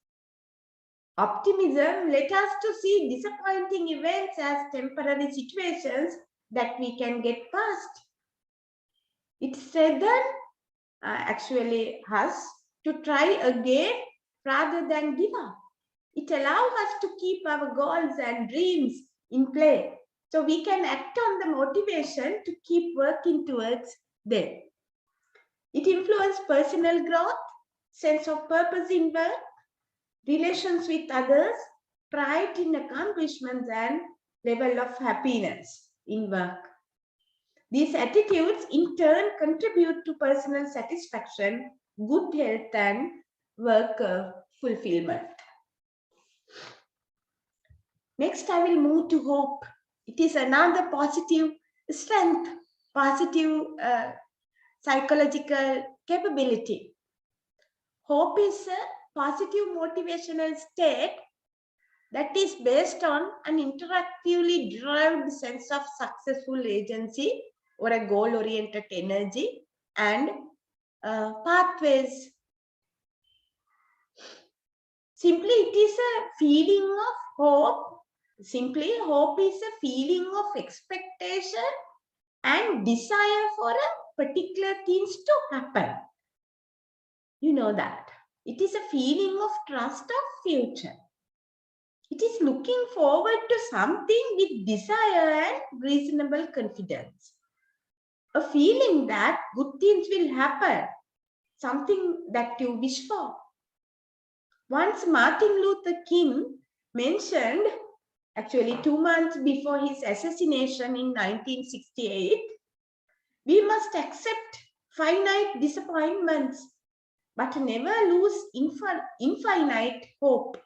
Optimism lets us to see disappointing events as temporary situations that we can get past. It strengthens actually us to try again rather than give up. It allows us to keep our goals and dreams in play, so we can act on the motivation to keep working towards them. It influences personal growth, sense of purpose in work, relations with others, pride in accomplishments, and level of happiness in work. These attitudes in turn contribute to personal satisfaction, good health, and work fulfillment. Next, I will move to hope. It is another positive strength, positive psychological capability. Hope is a positive motivational state that is based on an interactively derived sense of successful agency or a goal-oriented energy and pathways. Simply, it is a feeling of hope. Simply, hope is a feeling of expectation and desire for a particular things to happen. You know that. It is a feeling of trust of future. It is looking forward to something with desire and reasonable confidence. A feeling that good things will happen, something that you wish for. Once Martin Luther King mentioned, actually 2 months before his assassination in 1968, we must accept finite disappointments, but never lose infinite hope.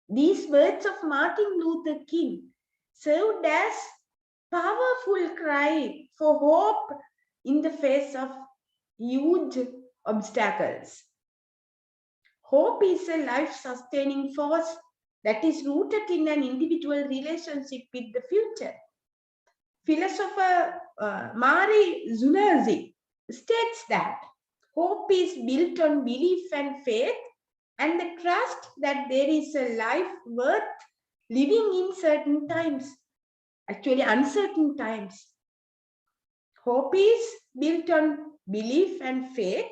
These words of Martin Luther King served as powerful cry for hope in the face of huge obstacles. Hope is a life-sustaining force that is rooted in an individual relationship with the future. Philosopher Mari Zunarzi states that hope is built on belief and faith and the trust that there is a life worth living in certain times, actually uncertain times. Hope is built on belief and faith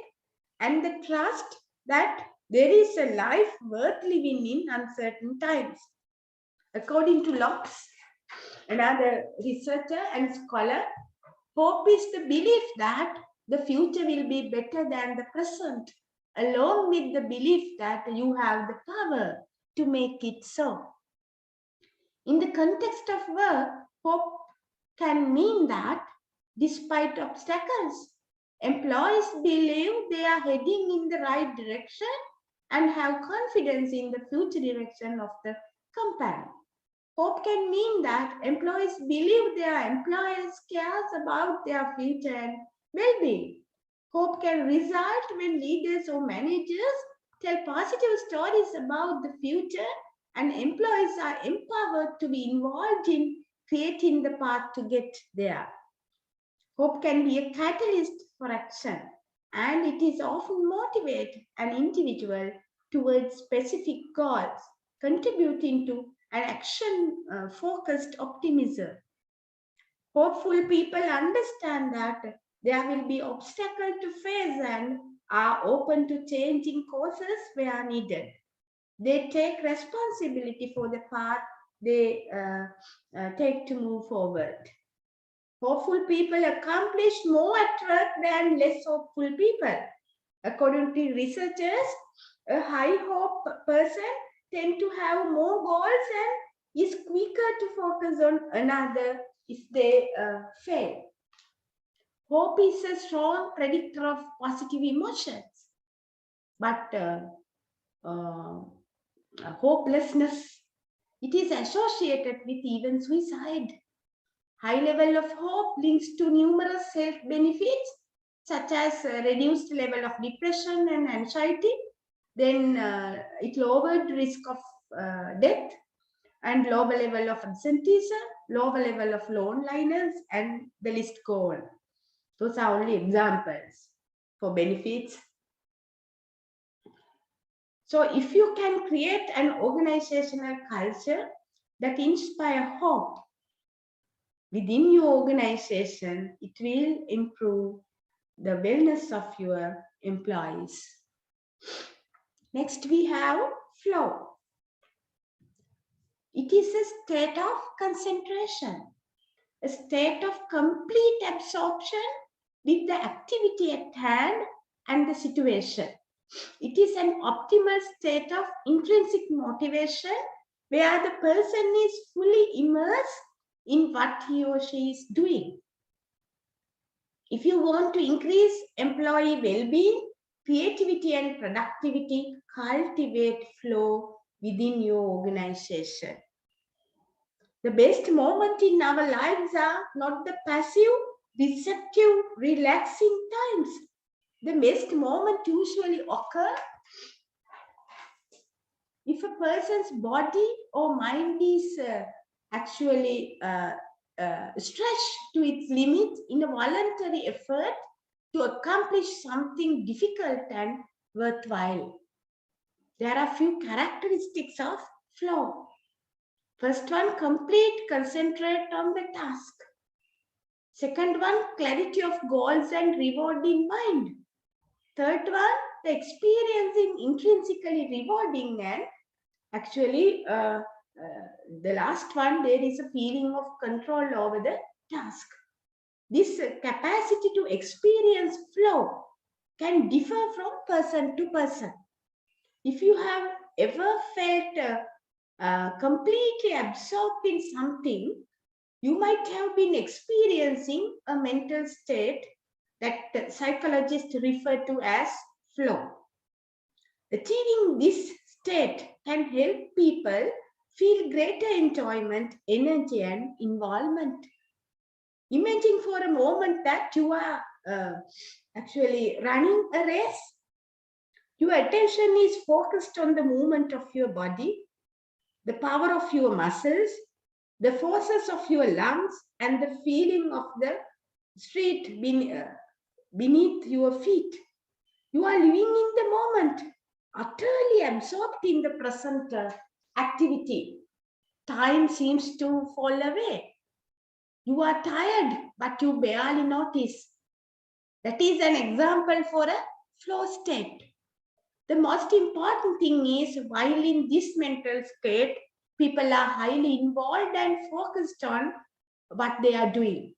and the trust that there is a life worth living in uncertain times. According to Locke, another researcher and scholar, hope is the belief that the future will be better than the present, along with the belief that you have the power to make it so. In the context of work, hope can mean that despite obstacles, employees believe they are heading in the right direction and have confidence in the future direction of the company. Hope can mean that employees believe their employers cares about their future and well-being. Hope can result when leaders or managers tell positive stories about the future and employees are empowered to be involved in creating the path to get there. Hope can be a catalyst for action, and it is often motivate an individual towards specific goals, contributing to an action-focused optimism. Hopeful people understand that there will be obstacles to face and are open to changing courses where needed. They take responsibility for the path they take to move forward. Hopeful people accomplish more at work than less hopeful people. According to researchers, a high hope person tends to have more goals and is quicker to focus on another if they fail. Hope is a strong predictor of positive emotions, but hopelessness, it is associated with even suicide. High level of hope links to numerous health benefits, such as reduced level of depression and anxiety. Then it lowered risk of death and lower level of absenteeism, lower level of loneliness, and the list go on. Those are only examples for benefits. So if you can create an organizational culture that inspires hope within your organization, it will improve the wellness of your employees. Next, we have flow. It is a state of concentration, a state of complete absorption with the activity at hand and the situation. It is an optimal state of intrinsic motivation where the person is fully immersed in what he or she is doing. If you want to increase employee well-being, creativity and productivity, cultivate flow within your organization. The best moments in our lives are not the passive, receptive, relaxing times. The best moment usually occur if a person's body or mind is actually stretched to its limit in a voluntary effort to accomplish something difficult and worthwhile. There are few characteristics of flow. First one, complete concentrate on the task. Second one, clarity of goals and reward in mind. Third one, the experiencing intrinsically rewarding, and actually the last one, there is a feeling of control over the task. This capacity to experience flow can differ from person to person. If you have ever felt completely absorbed in something, you might have been experiencing a mental state that psychologists refer to as flow. Achieving this state can help people feel greater enjoyment, energy, and involvement. Imagine for a moment that you are actually running a race. Your attention is focused on the movement of your body, the power of your muscles, the forces of your lungs, and the feeling of the street beneath your feet. You are living in the moment, utterly absorbed in the present activity. Time seems to fall away. You are tired, but you barely notice. That is an example for a flow state. The most important thing is, while in this mental state, people are highly involved and focused on what they are doing.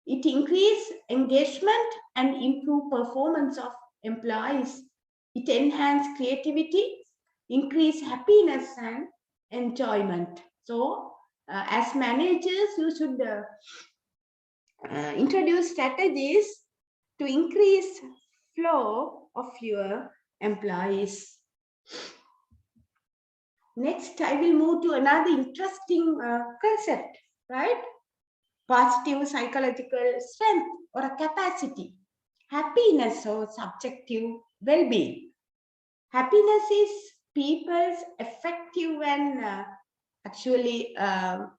It increases engagement and improve performance of employees. It enhances creativity, increase happiness and enjoyment. So, as managers, you should introduce strategies to increase flow of your employees. Next, I will move to another interesting concept, right? Positive psychological strength or a capacity. Happiness or subjective well-being. Happiness is people's effective and actually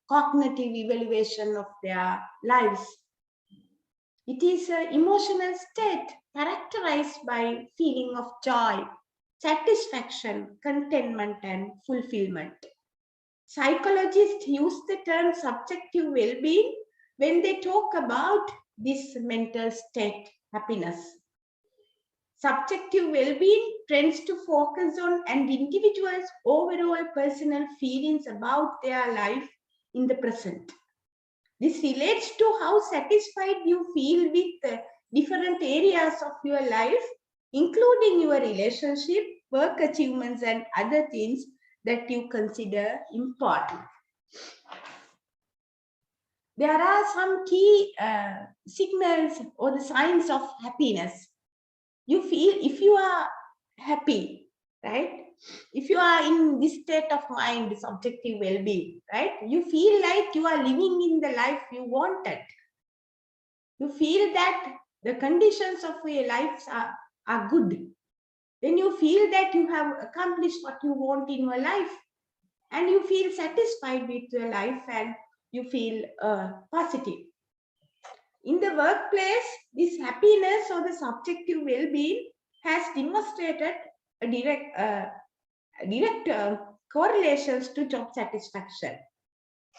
cognitive evaluation of their lives. It is an emotional state characterized by feeling of joy, satisfaction, contentment, and fulfillment. Psychologists use the term subjective well-being when they talk about this mental state, happiness. Subjective well-being tends to focus on an individual's overall personal feelings about their life in the present. This relates to how satisfied you feel with different areas of your life, including your relationship, work achievements, and other things that you consider important. There are some key signals or the signs of happiness. You feel if you are happy, right? If you are in this state of mind, subjective well-being, right? You feel like you are living in the life you wanted. You feel that the conditions of your life are good. Then you feel that you have accomplished what you want in your life, and you feel satisfied with your life, and you feel positive. In the workplace, this happiness or the subjective well-being has demonstrated a direct correlations to job satisfaction.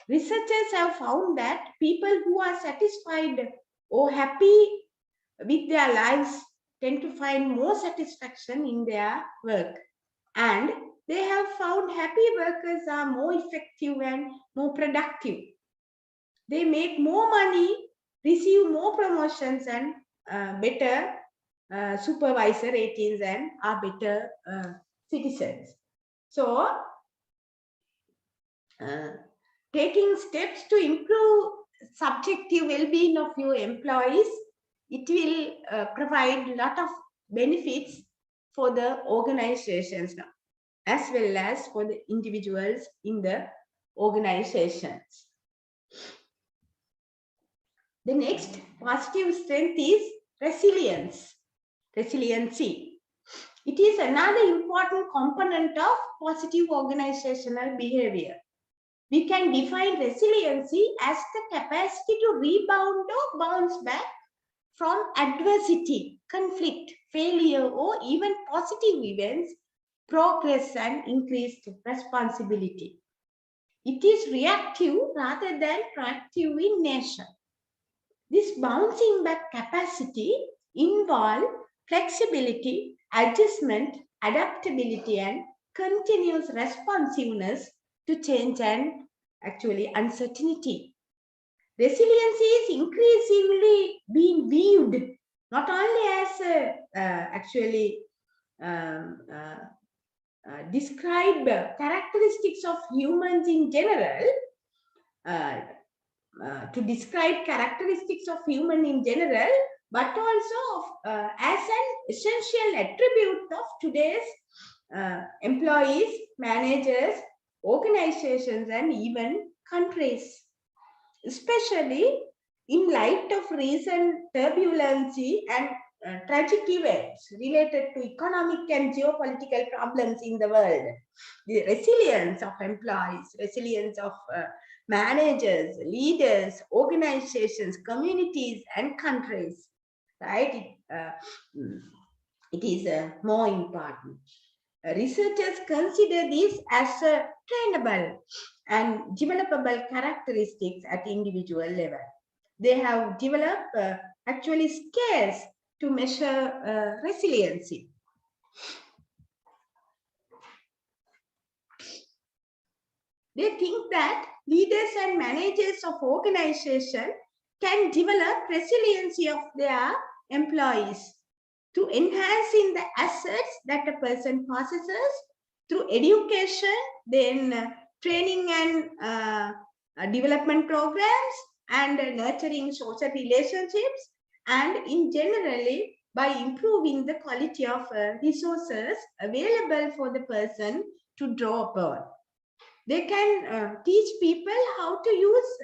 Researchers have found that people who are satisfied or happy with their lives tend to find more satisfaction in their work. And they have found happy workers are more effective and more productive. They make more money receive more promotions and better supervisor ratings and are better citizens. So, taking steps to improve subjective well-being of your employees, it will provide a lot of benefits for the organizations now, as well as for the individuals in the organizations. The next positive strength is resiliency. It is another important component of positive organizational behavior. We can define resiliency as the capacity to rebound or bounce back from adversity, conflict, failure, or even positive events, progress, and increased responsibility. It is reactive rather than proactive in nature. This bouncing back capacity involves flexibility, adjustment, adaptability, and continuous responsiveness to change and actually uncertainty. Resiliency is increasingly being viewed not only as describe characteristics of humans in general, to describe characteristics of human in general, but also as an essential attribute of today's employees, managers, organizations, and even countries. Especially in light of recent turbulence and tragic events related to economic and geopolitical problems in the world. The resilience of employees, resilience of managers, leaders, organizations, communities, and countries, right? It is more important. Researchers consider this as trainable and developable characteristics at individual level. They have developed actually scales to measure resiliency. They think that leaders and managers of organizations can develop resiliency of their employees to enhancing the assets that a person possesses through education, then training and development programs, and nurturing social relationships, and in generally by improving the quality of resources available for the person to draw upon. They can teach people how to use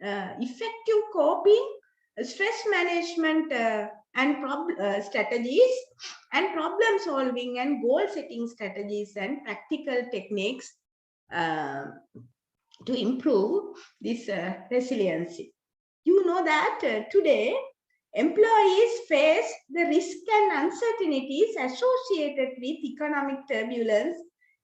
effective coping, stress management and strategies, and problem solving and goal setting strategies and practical techniques to improve this resiliency. You know that today employees face the risk and uncertainties associated with economic turbulence,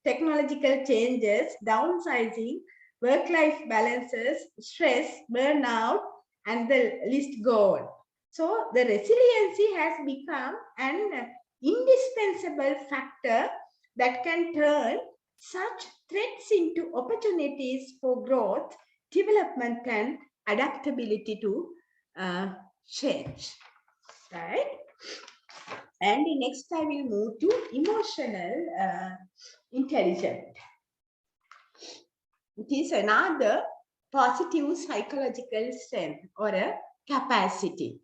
technological changes, downsizing, work-life balances, stress, burnout, and the list go on. So the resiliency has become an indispensable factor that can turn such threats into opportunities for growth, development, and adaptability to change. Right? And next I will move to emotional intelligence. It is another positive psychological strength or a capacity.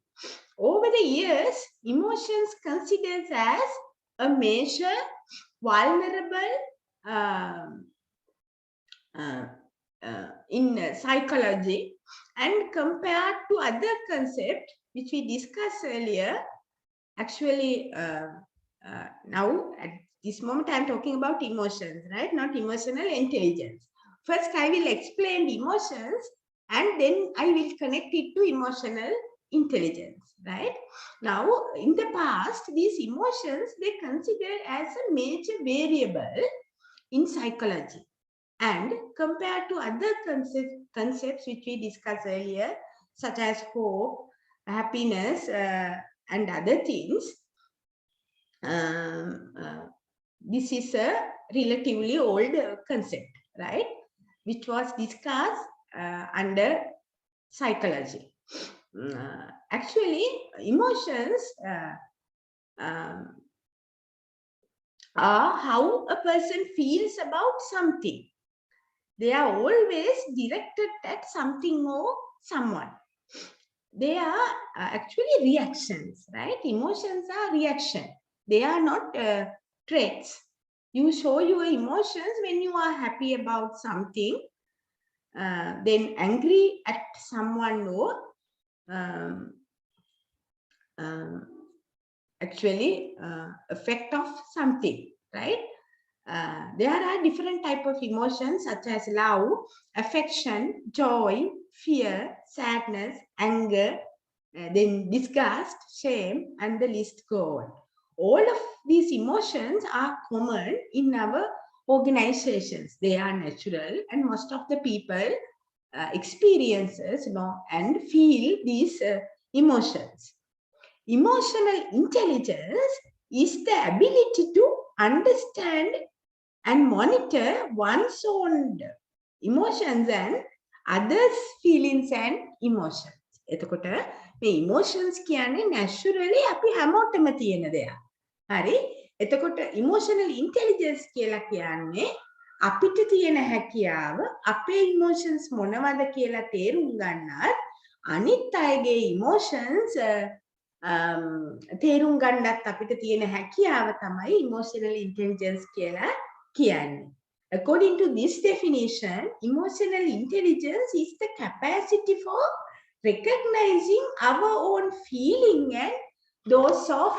Over the years, emotions considered as a major vulnerable in psychology, and compared to other concepts which we discussed earlier. Actually, now at this moment I am talking about emotions, right? Not emotional intelligence. First, I will explain emotions, and then I will connect it to emotional intelligence, right? Now, in the past, these emotions, they considered as a major variable in psychology, and compared to other concepts which we discussed earlier, such as hope, happiness, and other things, this is a relatively old concept, right? Which was discussed under psychology. actually, emotions are how a person feels about something. They are always directed at something or someone. They are actually reactions, right? Emotions are reaction. They are not traits. You show your emotions when you are happy about something, then angry at someone or actually effect of something, right? There are different type of emotions such as love, affection, joy, fear, sadness, anger, then disgust, shame, and the list go on. All of these emotions are common in our organizations. They are natural, and most of the people experiences, and feel these emotions. Emotional intelligence is the ability to understand and monitor one's own emotions and others' feelings and emotions. එතකොට මේ emotions කියන්නේ naturally අපි හැමෝටම තියෙන දෙයක්. හරි? එතකොට emotional intelligence කියලා කියන්නේ අපිට තියෙන හැකියාව අපේ emotions මොනවද කියලා තේරුම් ගන්නත් අනිත් අයගේ emotions තේරුම් ගන්නත් අපිට තියෙන හැකියාව තමයි emotional intelligence කියලා කියන්නේ. According to this definition, emotional intelligence is the capacity for recognizing our own feeling and those of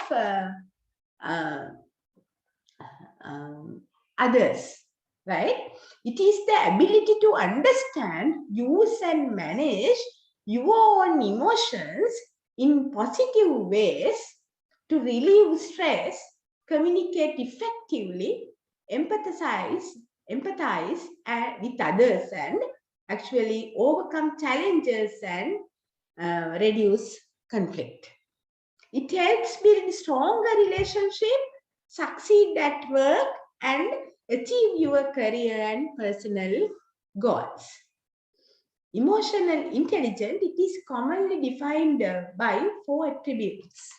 others, right? It is the ability to understand, use and manage your own emotions in positive ways, to relieve stress, communicate effectively, empathize with others, and actually overcome challenges and reduce conflict. It helps build stronger relationship, succeed at work, and achieve your career and personal goals. Emotional intelligence, it is commonly defined by 4 attributes: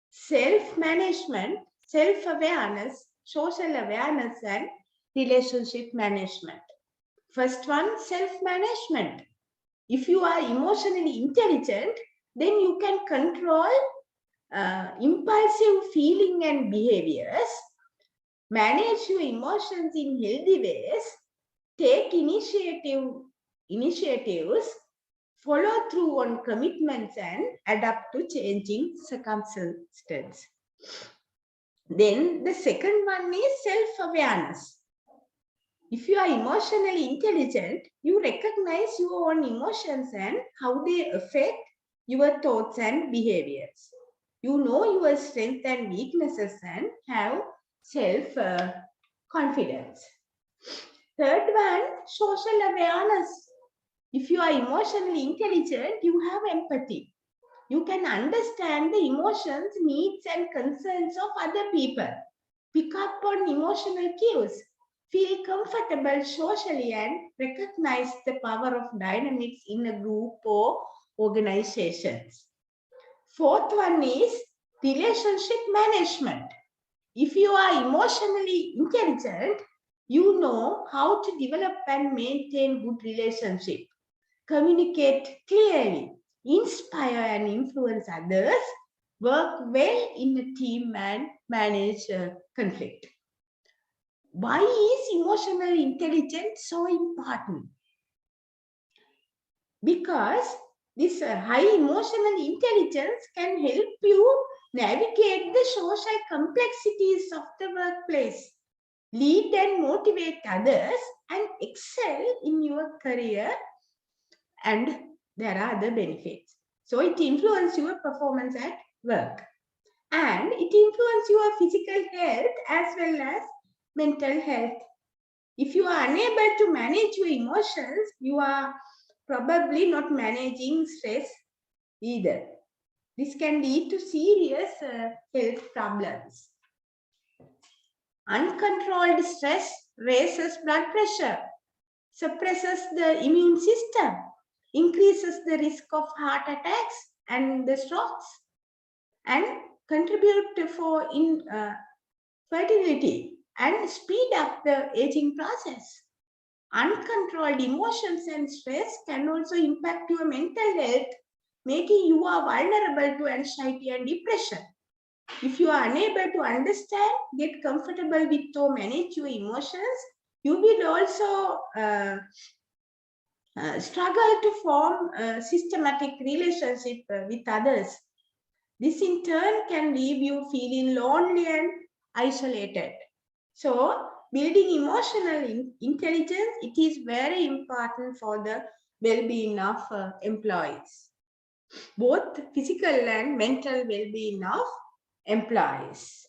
self-management, self-awareness, social awareness, and relationship management. First one, self-management. If you are emotionally intelligent, then you can control impulsive feeling and behaviors, manage your emotions in healthy ways, take initiatives, follow through on commitments, and adapt to changing circumstances. Then the second one is self-awareness. If you are emotionally intelligent, you recognize your own emotions and how they affect your thoughts and behaviors. You know your strengths and weaknesses and have self-confidence. Third one, social awareness. If you are emotionally intelligent, you have empathy. You can understand the emotions, needs, and concerns of other people. Pick up on emotional cues. Feel comfortable socially and recognize the power of dynamics in a group or organizations. Fourth one is relationship management. If you are emotionally intelligent, you know how to develop and maintain good relationship, communicate clearly, inspire and influence others, work well in a team, and manage conflict. Why is emotional intelligence so important? Because this high emotional intelligence can help you navigate the social complexities of the workplace, lead and motivate others, and excel in your career, and there are other benefits. So it influences your performance at work, and it influences your physical health as well as mental health. If you are unable to manage your emotions, you are probably not managing stress either. This can lead to serious health problems. Uncontrolled stress raises blood pressure, suppresses the immune system, increases the risk of heart attacks and the strokes, and contribute for fertility and speed up the aging process. Uncontrolled emotions and stress can also impact your mental health, making you are vulnerable to anxiety and depression. If you are unable to understand, get comfortable with or manage your emotions, you will also struggle to form a systematic relationship with others. This in turn can leave you feeling lonely and isolated. So, building emotional intelligence, it is very important for the well-being of employees, both physical and mental well-being of employees.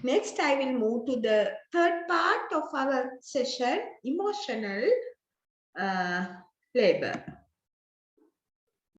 Next, I will move to the third part of our session, emotional labor.